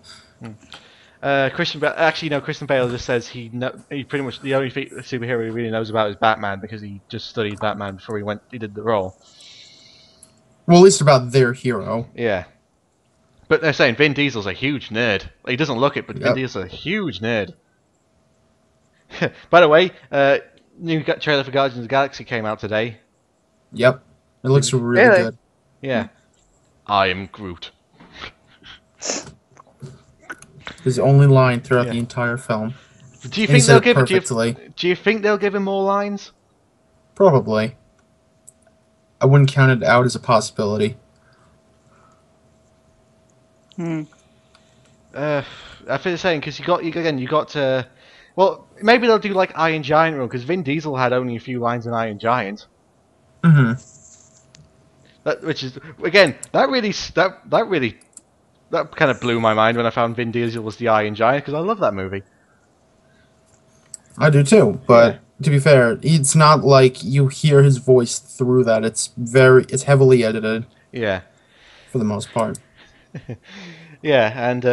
Christian Bale just says he pretty much the only superhero he really knows about is Batman, because he just studied Batman before he did the role. Well, at least about their hero. Yeah. But they're saying Vin Diesel's a huge nerd. He doesn't look it, but Vin Diesel's a huge nerd. By the way, new trailer for Guardians of the Galaxy came out today. Yep. It looks really good. Yeah. I am Groot. His only line throughout the entire film. Do you think they'll give him more lines? Probably. I wouldn't count it out as a possibility. I feel the same, because you got well, maybe they'll do like Iron Giant rule, because Vin Diesel had only a few lines in Iron Giant. Which is again that kind of blew my mind when I found Vin Diesel was the Iron Giant, because I love that movie. I do too, but to be fair, it's not like you hear his voice through that. It's heavily edited. Yeah. For the most part. Yeah, and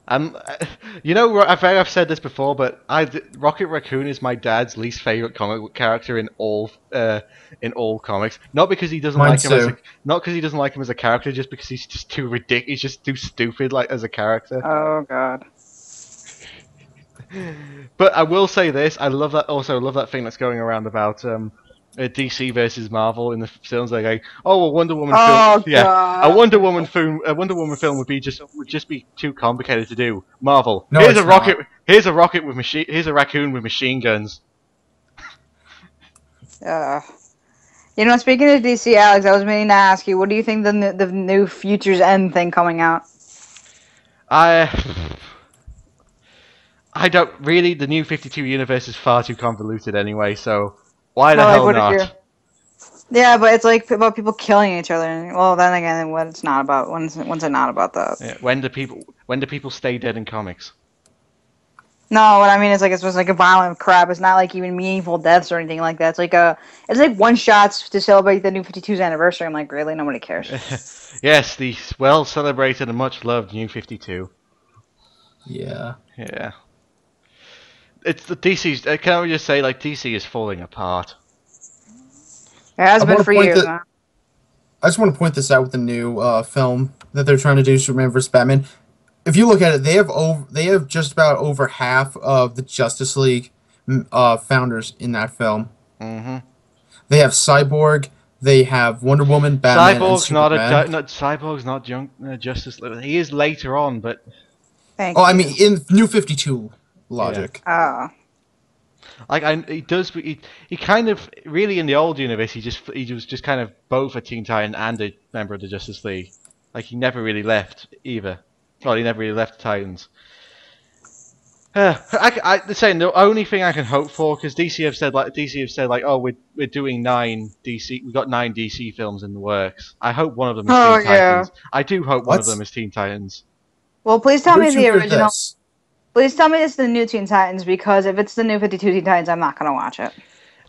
I've said this before, but Rocket Raccoon is my dad's least favorite comic book character in all comics. Not because he doesn't like him not because he doesn't like him as a character, just because he's just too ridiculous. He's just too stupid, as a character. Oh God. But I will say this: I love that thing that's going around about DC versus Marvel in the films. They're going, oh, a Wonder Woman film. God. Yeah, a Wonder Woman film would just be too complicated to do. Marvel, no, here's a raccoon with machine guns. Speaking of DC, Alex, I was meaning to ask you, what do you think the new Futures End thing coming out? I don't really. The New 52 universe is far too convoluted anyway, so why the hell not? Yeah, but it's like about people killing each other. Well, then again, when it's not about when's it not about that? Yeah, when do people stay dead in comics? No, what I mean is it's just like a violent crap. It's not like even meaningful deaths or anything like that. It's like one shots to celebrate the New 52's anniversary. I'm like, really? Nobody cares. Yes, the well celebrated and much loved New 52. Yeah. Yeah. It's the DC's. Can I just say, DC is falling apart. It has been for years. I just want to point this out with the new film that they're trying to do, Superman vs. Batman. If you look at it, they have just about over half of the Justice League founders in that film. They have Cyborg. They have Wonder Woman, Batman, and Superman. Cyborg's not Justice League. He is later on, but Thank Oh, I you. mean, in New 52 logic. Oh. like he does. He kind of really in the old universe. He was just kind of both a Teen Titan and a member of the Justice League. Like he never really left either. Well, he never really left the Titans. Saying the only thing I can hope for, because DC have said like, oh, we're doing 9 DC. We got 9 DC films in the works. I hope one of them is Oh, Teen yeah. Titans. I do hope one of What? them is Teen Titans. Well, please tell me Where'd you the hear original. this? Please tell me it's the new Teen Titans, because if it's the new 52 Teen Titans, I'm not gonna watch it.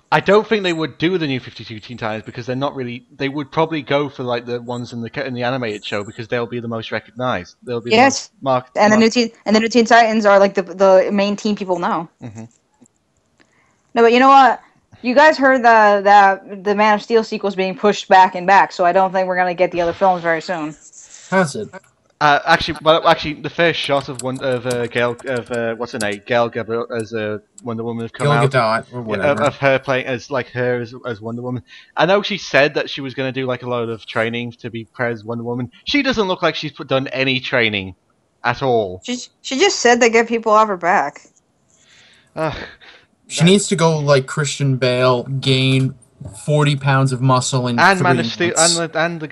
I don't think they would do the new 52 Teen Titans because they're not really. They would probably go for like the ones in the animated show because they'll be the most recognized. They'll be Yes. the most And the new Teen Titans are like the main team people know. Mm-hmm. No, but you know what? You guys heard the Man of Steel sequel is being pushed back and back, so I don't think we're gonna get the other films very soon. Has it? Actually, the first shot of what's her name, Gal Gadot as Wonder Woman have come Gal out. Gadot or whatever. Of her playing as Wonder Woman. I know she said that she was going to do like a lot of training to be as Wonder Woman. She doesn't look like she's done any training at all. She just said they get people off her back. She needs to go like Christian Bale, gain 40 pounds of muscle in And 3 Man of Steel months. and the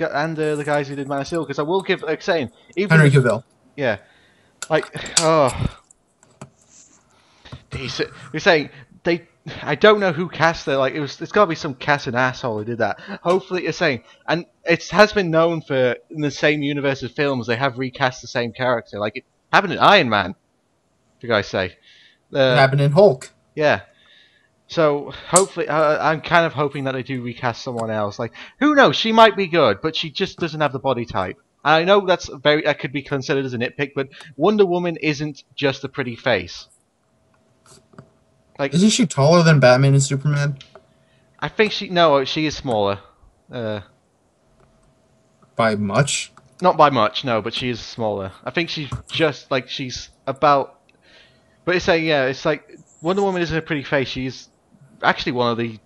guys who did Man of Steel, because I will give like saying even Henry Cavill. yeah, like you're saying they. I don't know who cast it. Like it's got to be some casting asshole who did that. Hopefully, you're saying, and it has been known for in the same universe of films they have recast the same character. Like it happened in Iron Man. The guys say. It happened in Hulk. Yeah. So hopefully, I'm kind of hoping that they do recast someone else. Like who knows? She might be good, but she just doesn't have the body type. And I know that could be considered as a nitpick, but Wonder Woman isn't just a pretty face. Like, Isn't she taller than Batman and Superman? I think she is smaller. By much? Not by much, no, but she is smaller. I think she's about. But it's like Wonder Woman isn't a pretty face. She's actually one of the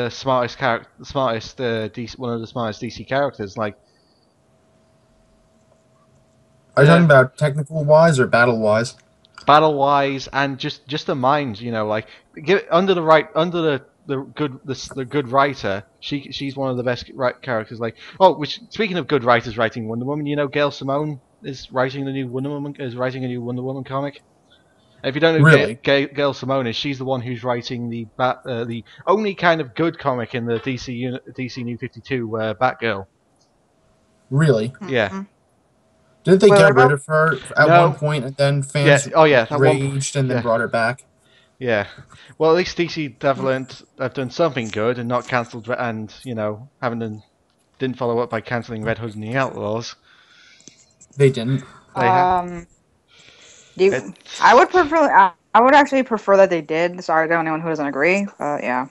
smartest one of the smartest DC characters. Like, Are you talking about technical wise or battle wise? battle wise and just the mind, like under the good writer, she's one of the best characters. Like, speaking of good writers writing Wonder Woman, Gail Simone is writing a new Wonder Woman comic. And if you don't know Really? who Gail Simone is, she's the one who's writing the only kind of good comic in the DC New 52, Batgirl. Really? Yeah. Didn't they Wait, get what rid about- of her at No. one point and then fans that raged and then yeah. brought her back? Yeah, well, at least DC have done something good and not cancelled, and didn't follow up by cancelling Red Hood and the Outlaws. They didn't. They have. I would prefer. I would actually prefer that they did. Sorry to anyone who doesn't agree, but yeah.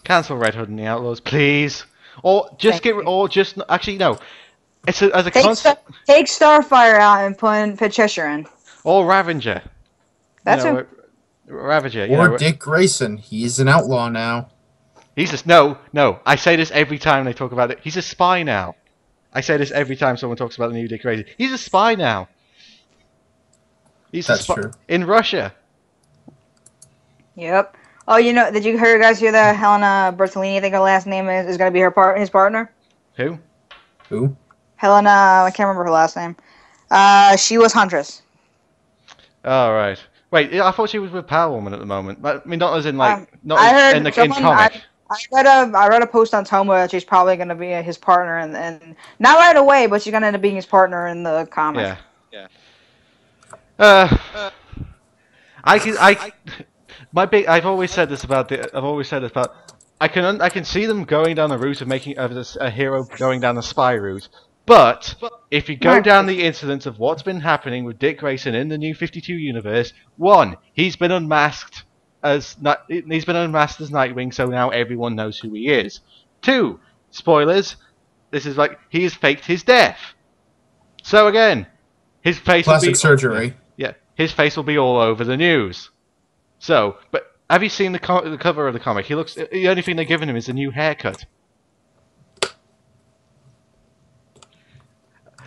Cancel Red Hood and the Outlaws, please, or just actually no. It's as a Take concept. Take Starfire out and put Cheshire in. Or Ravager. That's Ravager. Or Dick Grayson. He's an outlaw now. He's just no. I say this every time they talk about it. He's a spy now. I say this every time someone talks about the new Dick Grayson. He's a spy now. That's true. In Russia. Yep. Oh, did you guys hear that Helena Bertolini, I think her last name is going to be his partner? Who? Helena, I can't remember her last name. She was Huntress. Oh, right. Wait, I thought she was with Power Woman at the moment. I mean, not as in like, in comic. I read a post on Toma that she's probably going to be his partner, and not right away, but she's going to end up being his partner in the comic. Yeah. I've always said this about I can see them going down the route of making a hero going down the spy route, but if you go down the incidents of what's been happening with Dick Grayson in the New 52 universe, one, he's been unmasked as Nightwing, so now everyone knows who he is. Two, spoilers, this is like he has faked his death. So again, his face Plastic surgery. Yeah, his face will be all over the news. So, but have you seen the cover of the comic? He looks. The only thing they've given him is a new haircut.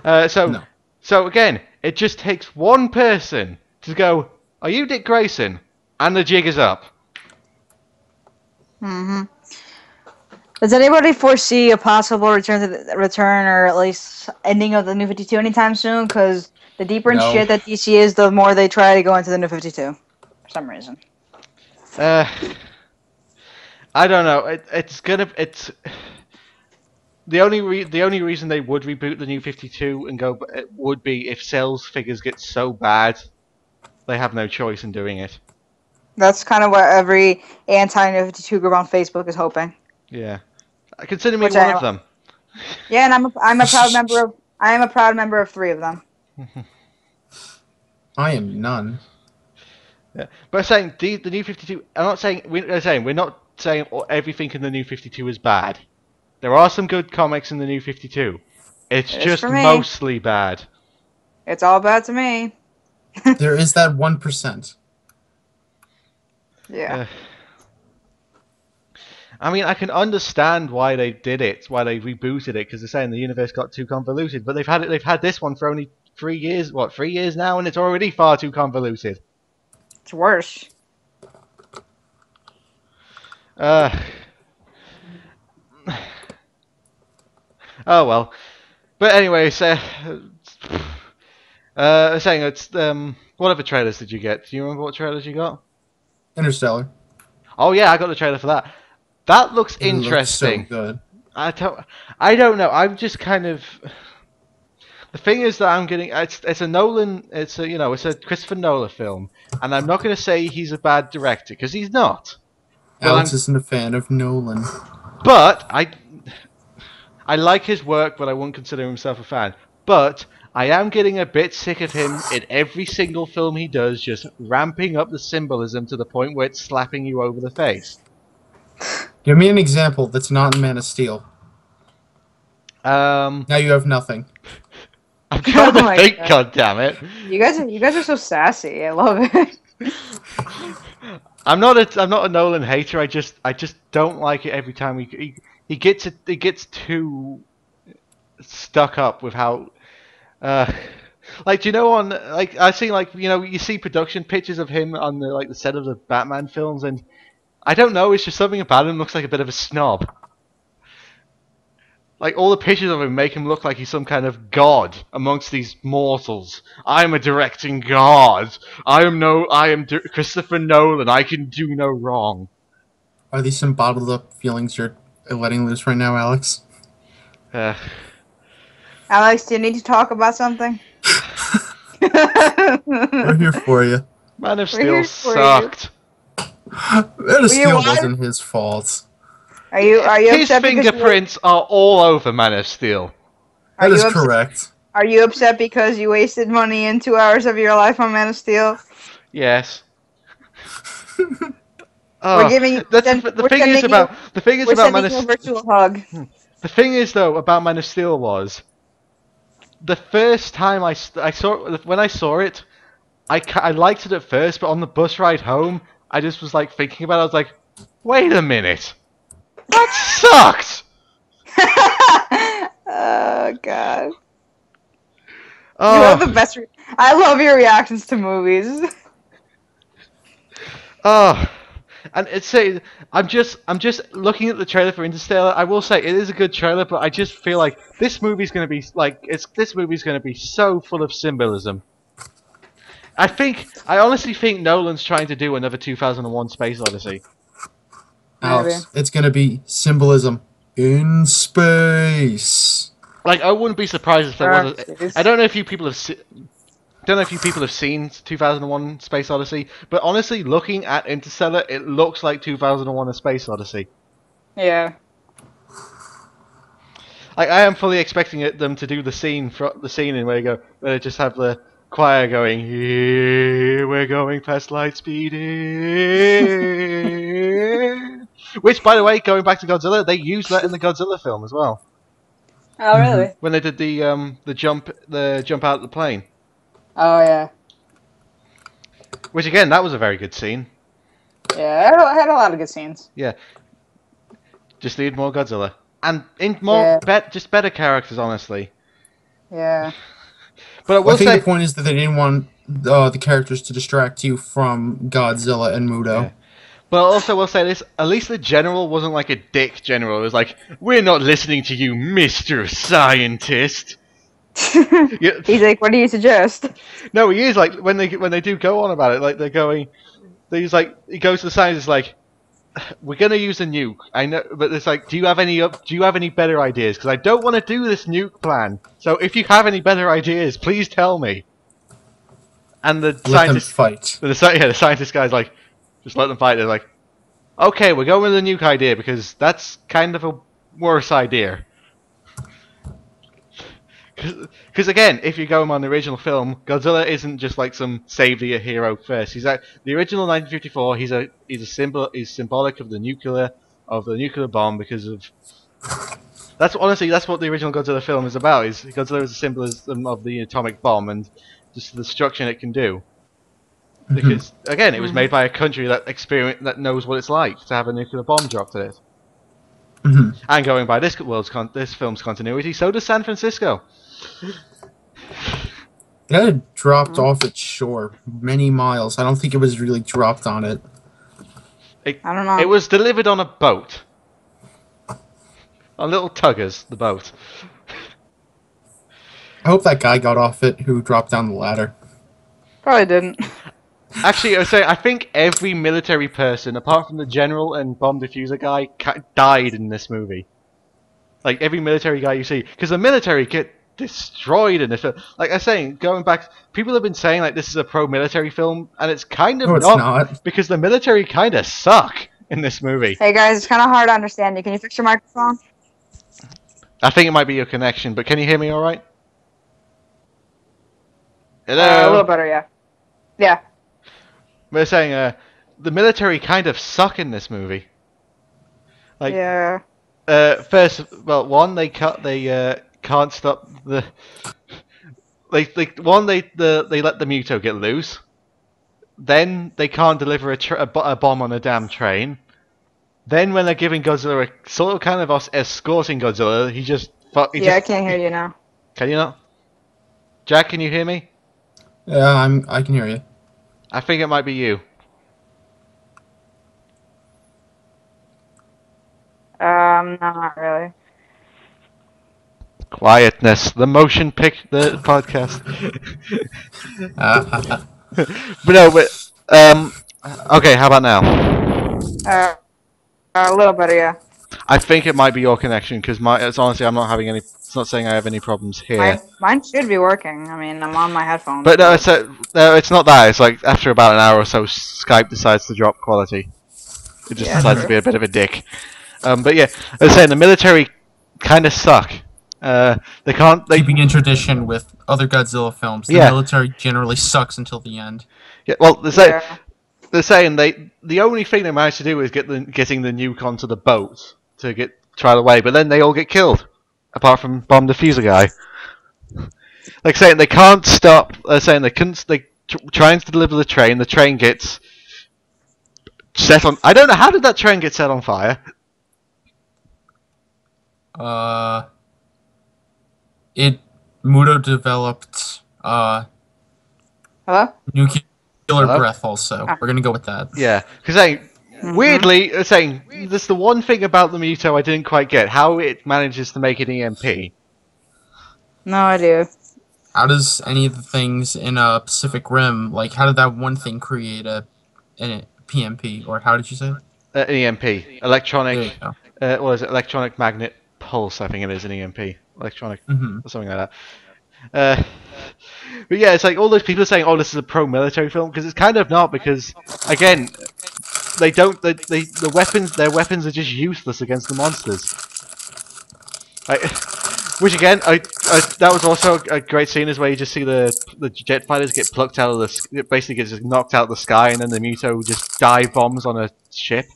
No. So again, it just takes one person to go, "Are you Dick Grayson?" and the jig is up. Mm-hmm. Does anybody foresee a possible return or at least ending of the New 52 anytime soon? Because the deeper in No. shit that DC is, the more they try to go into the New 52 for some reason. I don't know. It's the only reason they would reboot the New 52 and go would be if sales figures get so bad, they have no choice in doing it. That's kind of what every anti-New 52 group on Facebook is hoping. Yeah, consider me Which one of them. Yeah, and I'm a proud member of. I am a proud member of 3 of them. I am none. Yeah. But I'm saying the New 52. I'm saying we're not saying everything in the New 52 is bad. There are some good comics in the New 52. It's just for me. mostly bad. It's all bad to me. There is that 1%. Yeah. I mean, I can understand why they did it, why they rebooted it, because they're saying the universe got too convoluted. But they've had this one for only 3 years. What, 3 years now, and it's already far too convoluted. It's worse. Oh well. But anyway, saying it's what other trailers did you get? Do you remember what trailers you got? Interstellar. Oh yeah, I got the trailer for that. That looks It interesting. looks so good. I don't know. I'm just kind of. The thing is that I'm getting it's a Nolan, it's a Christopher Nolan film, and I'm not going to say he's a bad director because he's not. Alex isn't a fan of Nolan. But I like his work, but I wouldn't consider himself a fan. But I am getting a bit sick of him in every single film he does, just ramping up the symbolism to the point where it's slapping you over the face. Give me an example that's not in Man of Steel. Now you have nothing. I'm trying to think, goddammit. You guys are so sassy. I love it. I'm not a Nolan hater. I just don't like it every time he gets too stuck up with how like, do you know, on like I see, like, you see production pictures of him on the set of the Batman films, and I don't know, it's just something about him looks like a bit of a snob. Like, all the pictures of him make him look like he's some kind of god amongst these mortals. I'm a directing god. I am Christopher Nolan. I can do no wrong. Are these some bottled up feelings you're letting loose right now, Alex? Alex, do you need to talk about something? We're here for you. Man of Steel sucked. Man of Steel wasn't his fault. Are you His upset fingerprints are all over Man of Steel. That is correct. Are you upset because you wasted money and 2 hours of your life on Man of Steel? Yes. We're giving you. The thing is about Man of Steel. Virtual hug. The thing is, though, about Man of Steel was the first time I saw it, when I saw it, I liked it at first, but on the bus ride home, I just was like thinking about it. I was like, wait a minute. That sucked! Oh, God. Oh. You have the best... I love your reactions to movies. Oh. And I'm just looking at the trailer for Interstellar. I will say it is a good trailer, but I just feel like this movie's going to be so full of symbolism. I honestly think Nolan's trying to do another 2001 Space Odyssey. Alex, it's going to be symbolism in space. Like, I wouldn't be surprised if there was. I don't know if you people have seen 2001 Space Odyssey, but honestly, looking at Interstellar, it looks like 2001: A Space Odyssey. Yeah. Like, I am fully expecting them to do the scene in where they just have the choir going, "Here we're going past light speed." Which, by the way, going back to Godzilla, they used that in the Godzilla film as well. Oh, really? When they did the jump out of the plane. Oh, yeah. Which, again, that was a very good scene. Yeah, I had a lot of good scenes. Yeah. Just need more Godzilla. And in more just better characters, honestly. Yeah. But I Well, will I think say, the point is that they didn't want the characters to distract you from Godzilla and Muto. yeah. But also, we'll say this: at least the general wasn't like a dick general. It was like, "We're not listening to you, Mister Scientist." Yeah. He's like, "What do you suggest?" No, he is like when they do go on about it, like they're going. He's like, he goes to the scientist like, "We're gonna use a nuke. I know, but it's like, do you have any better ideas? Because I don't want to do this nuke plan. So if you have any better ideas, please tell me." And the Let them scientist, fight. the scientist guy's like, just let them fight. They're like, okay, we're going with the nuke idea because that's kind of a worse idea. Because again, if you go on the original film, Godzilla isn't just like some save the hero first. He's like the original 1954. He's symbolic of the nuclear bomb because of that's what the original Godzilla film is about. Is Godzilla is a symbolism of the atomic bomb and just the destruction it can do. Because again, it was made by a country that knows what it's like to have a nuclear bomb dropped at it. And going by this film's continuity, so does San Francisco. It had dropped off its shore many miles. I don't think it was really dropped on it. I don't know. It was delivered on a boat. On little tuggers, the boat. I hope that guy got off it who dropped down the ladder. Probably didn't. Actually, I think every military person, apart from the general and bomb diffuser guy, died in this movie. Like every military guy you see, because the military get destroyed in this film. Like I'm saying, going back, people have been saying like this is a pro-military film, and it's kind of No, it's not. because the military kind of suck in this movie. Hey guys, it's kind of hard to understand you. Can you fix your microphone? I think it might be your connection, but can you hear me all right? Hello. A little better, yeah. Yeah. We're saying the military kind of suck in this movie. Like, yeah. First, well, one they can't stop the. They let the Muto get loose. Then they can't deliver a bomb on a damn train. Then when they're giving Godzilla a sort of kind of escorting Godzilla, he just I can't hear you now. Can you not? Jack, can you hear me? Yeah, I can hear you. I think it might be you. No, not really. Quietness. The motion the podcast. But no, okay, how about now? A little better, yeah. I think it might be your connection because honestly, I'm not having any. It's not saying I have any problems here. Mine should be working. I mean, I'm on my headphones. But no, it's not that. It's like after about an hour or so, Skype decides to drop quality. It just decides to be a bit of a dick. But yeah, as I was saying, the military kind of suck. They can't. Keeping in tradition with other Godzilla films, the military generally sucks until the end. Yeah, well, they're saying the only thing they managed to do is getting the nuke onto the boat to get tried away, but then they all get killed, apart from bomb diffuser guy. Like saying they can't stop. Saying they couldn't. Trying to deliver the train. The train gets set on. I don't know how did that train get set on fire. Muto developed Hello? nuclear breath also. We're gonna go with that. Yeah, because weirdly, saying that's the one thing about the Muto I didn't quite get, how it manages to make an EMP. No idea. How does any of the things in Pacific Rim, like how did that one thing create a PMP, or how did you say it? An EMP, electronic. What is it? Electronic magnet pulse. I think it is an EMP, electronic or something like that. But yeah, it's like all those people are saying, "Oh, this is a pro-military film," because it's kind of not. Because again, they don't. The weapons. Their weapons are just useless against the monsters. Like, which again, that was also a great scene, is where you just see the jet fighters get plucked out of the. Basically, gets just knocked out of the sky, and then the Muto just dive bombs on a ship.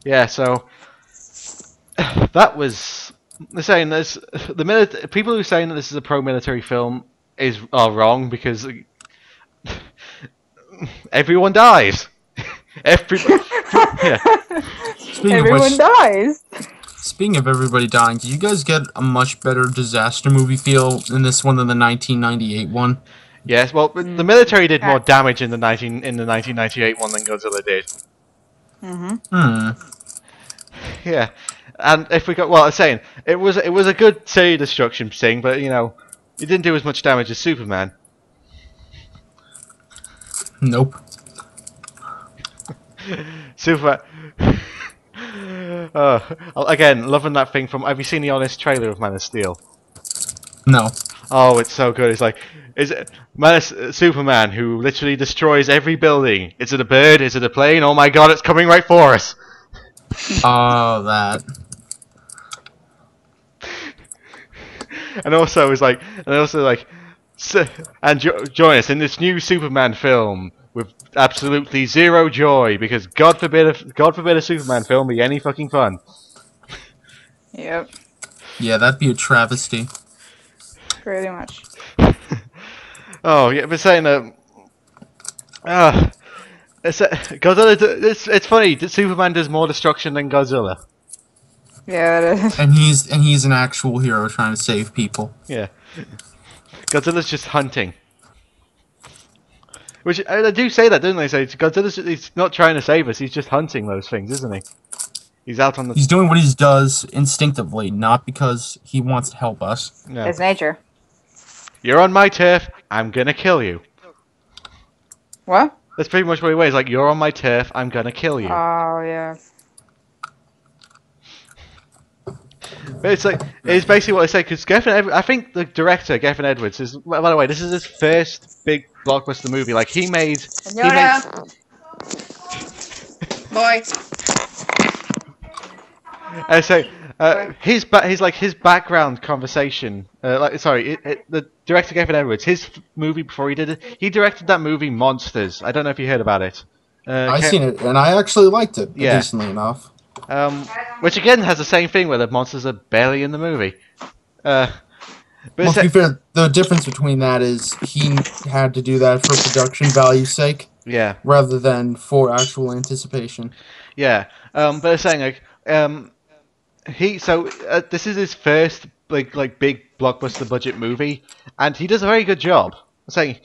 Yeah, so that was. They're saying this. People who are saying that this is a pro-military film are wrong, because everyone dies. Everybody. Yeah. Speaking of Everyone which, dies. speaking of everybody dying, did you guys get a much better disaster movie feel in this one than the 1998 one? Yes. Well, the military did more Alright. damage in the 1998 one than Godzilla did. Hmm. Yeah. And if we got, well, I was saying it was a good city destruction thing, but you know, it didn't do as much damage as Superman. Nope. Superman. Again, loving that thing from. Have you seen the honest trailer of Man of Steel? No. Oh, it's so good. It's like, is it Superman who literally destroys every building? Is it a bird? Is it a plane? Oh my God, it's coming right for us! Oh, that. And also, join us in this new Superman film with absolutely zero joy because God forbid a Superman film be any fucking fun. Yep. Yeah, that'd be a travesty. Pretty much. Oh yeah, but saying Godzilla. It's funny. Superman does more destruction than Godzilla. Yeah, it is. And he's an actual hero trying to save people. Yeah, Godzilla's just hunting. Which I do say that, don't they? Say he's not trying to save us. He's just hunting those things, isn't he? He's out on the. He's doing what he does instinctively, not because he wants to help us. No. It's nature. You're on my turf. I'm gonna kill you. What? That's pretty much what he weighs. Like, you're on my turf. I'm gonna kill you. Oh, yeah. But it's basically what I say. Because I think the director Geffen Edwards is. By the way, this is his first big blockbuster movie. Like he made. Boy. I say his background conversation. The director Geffen Edwards. His movie before he did it. He directed that movie Monsters. I don't know if you heard about it. I seen it, and I actually liked it Yeah. decently enough. Which again has the same thing where the monsters are barely in the movie. But Well, to be fair, the difference between that is he had to do that for production value's sake, yeah, rather than for actual anticipation. yeah. But I'm saying this is his first like big blockbuster budget movie, and he does a very good job. I'm saying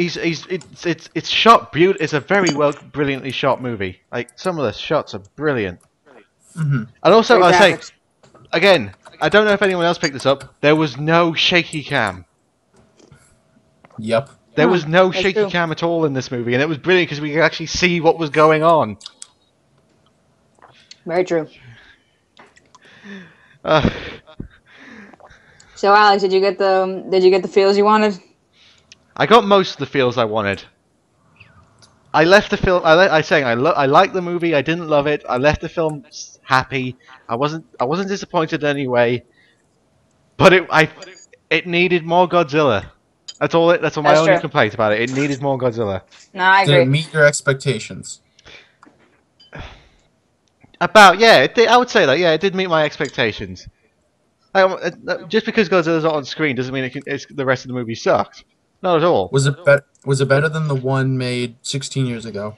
it's shot beautiful. It's a very brilliantly shot movie. Like some of the shots are brilliant. Mm-hmm. And also, I say graphics. again, I don't know if anyone else picked this up. There was no shaky cam. Yep. There was no that's shaky true. cam at all in this movie, and it was brilliant because we could actually see what was going on. Very true. Uh, So, Alex, did you get the feels you wanted? I got most of the feels I wanted. I left the film. I liked the movie. I didn't love it. I left the film happy. I wasn't disappointed in any way. But it needed more Godzilla. That's all. That's all my That's only true. complaint about it. It needed more Godzilla. No, I Did it agree. meet your expectations? I would say that. Yeah, it did meet my expectations. Just because Godzilla's not on screen doesn't mean the rest of the movie sucked. Not at all. Was it better than the one made 16 years ago?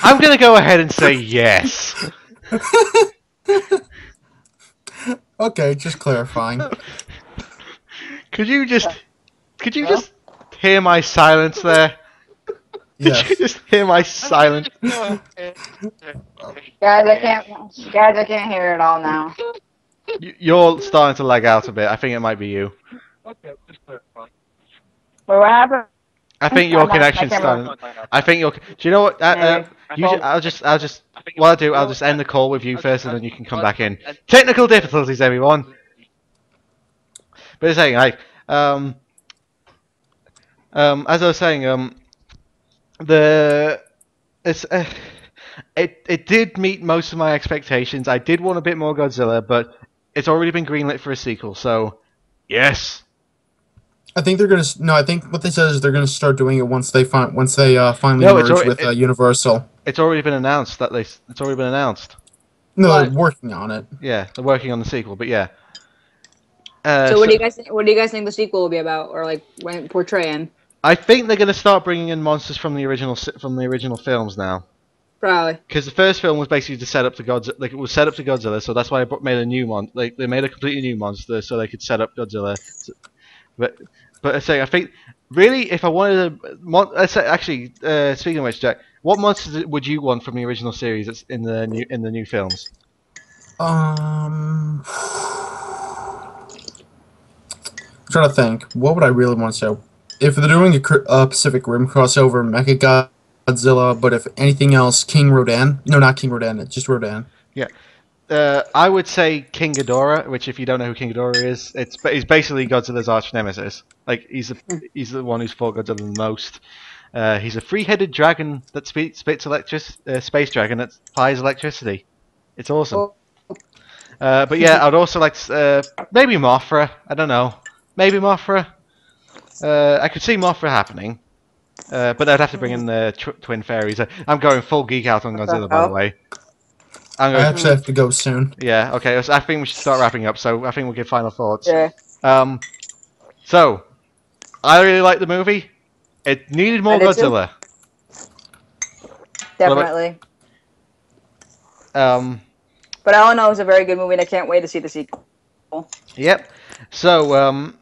I'm gonna go ahead and say yes. Okay, just clarifying. Could you just hear my silence there? Did you Yes. just hear my silence? Guys, I can't hear it all now. You're starting to lag out a bit. I think it might be you. Wait, what happened? I think your I'm on my connection's camera. starting. I think your. Do you know what? I'll just. What I'll do, I'll just end the call with you first, and then you can come back in. Technical difficulties, everyone. But it's saying, like, as I was saying, it did meet most of my expectations. I did want a bit more Godzilla, but it's already been greenlit for a sequel, so yes. I think they're gonna. No, I think what they said is they're gonna start doing it once they finally No, it's merge with Universal. It's already been announced it's already been announced. No, What? they're working on it. Yeah, they're working on the sequel, but yeah. So what do you guys think? What do you guys think the sequel will be about, or like when portraying? I think they're going to start bringing in monsters from the original films now. Probably. Because the first film was basically to set up to Godzilla, like it was set up to Godzilla, so that's why I made a new like they made a completely new monster so they could set up Godzilla. So, but I think really if I wanted let's say actually speaking of which, Jack, what monsters would you want from the original series that's in the new films? I'm trying to think. What would I really want to show? If they're doing a Pacific Rim crossover, Mecha Godzilla, but if anything else, King Rodan. No, not King Rodan. Just Rodan. Yeah. I would say King Ghidorah, which if you don't know who King Ghidorah is, he's basically Godzilla's arch nemesis. Like he's the one who's fought Godzilla the most. He's a three-headed dragon that spits space dragon that fires electricity. It's awesome. Oh. But yeah, I'd also like maybe Mothra. I don't know. Maybe Mothra. I could see Mothra happening. But I'd have to bring in the twin fairies. I'm going full geek out on Godzilla, by the way. I actually have to go soon. Yeah, okay. So I think we should start wrapping up. So I think we'll give final thoughts. Yeah. So I really liked the movie. It needed more Godzilla. Definitely. But all in all, it was a very good movie, and I can't wait to see the sequel. Yep. So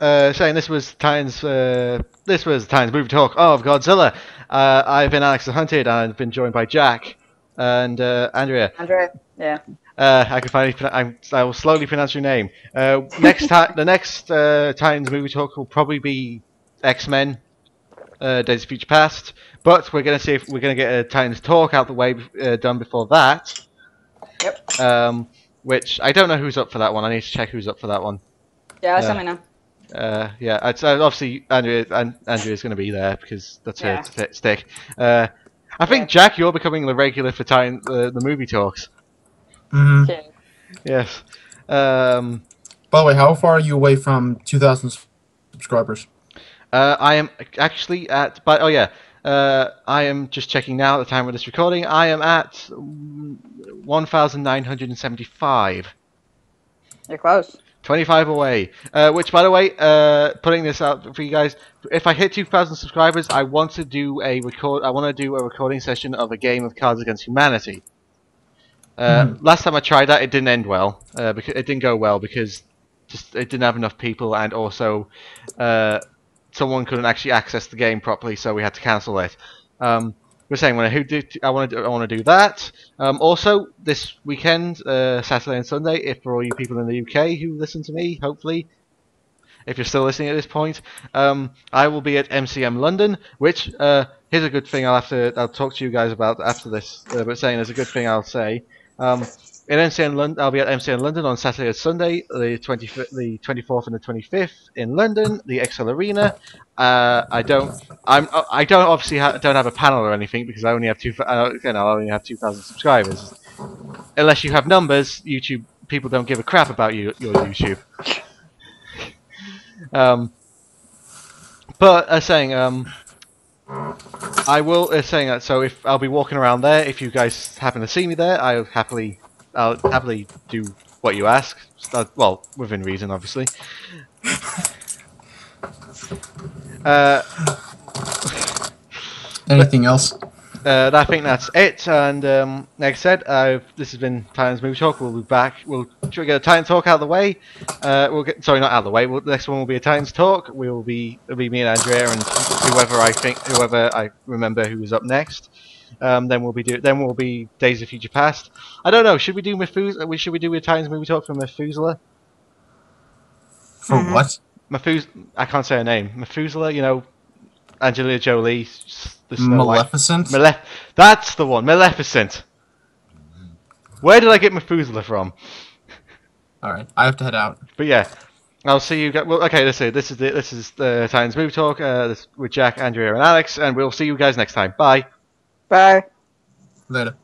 saying this was Titans movie talk of Godzilla. I've been Alex the Hunted, and I've been joined by Jack and Andrea. Yeah. I can finally. I will slowly pronounce your name. The next Titans movie talk will probably be X-Men, Days of Future Past. But we're gonna see if we're gonna get a Titans talk out the way done before that. Yep. Which I don't know who's up for that one. I need to check who's up for that one. Yeah, let me know. Yeah, obviously Andrea's going to be there because that's her stick. I think Jack, you're becoming the regular for the movie talks. Mm-hmm. Okay. Yes. By the way, how far are you away from 2,000 subscribers? I am actually at. I am just checking now at the time of this recording. I am at 1,975. You're close. 25 away. Which, by the way, putting this out for you guys, if I hit 2,000 subscribers, I want to do a recording session of a game of Cards Against Humanity. Last time I tried that, it didn't end well. Because it didn't go well because it didn't have enough people, and also someone couldn't actually access the game properly, so we had to cancel it. We're saying I want to do that. Also, this weekend, Saturday and Sunday, if for all you people in the UK who listen to me, hopefully, if you're still listening at this point, I will be at MCM London. Which here's a good thing I'll talk to you guys about after this. But saying there's a good thing I'll say. In MCN London, I'll be at MCN London on Saturday and Sunday, the 24th and the 25th in London, the XL Arena. I don't obviously don't have a panel or anything because I only have I only have 2,000 subscribers. Unless you have numbers, YouTube people don't give a crap about your YouTube. But saying I will saying that. So if I'll be walking around there, if you guys happen to see me there, I'll happily do what you ask. Well, within reason, obviously. Anything else? I think that's it. And like I said, this has been Titans Movie Talk. We'll be back. We'll try to get a Titans Talk out of the way. Sorry, not out of the way. The next one will be a Titans Talk. It'll be me and Andrea and whoever I remember who is up next. Then we'll be Days of Future Past. I don't know. Should we do Methuselah? Should we do a Titans Movie Talk for Methuselah? For what? I can't say her name. Methuselah. You know, Angelina Jolie. Maleficent? That's the one. Maleficent. Where did I get Methuselah from? Alright, I have to head out. But yeah, I'll see you guys. Well, okay, this is the Titans Movie Talk with Jack, Andrea, and Alex, and we'll see you guys next time. Bye. Bye. Later.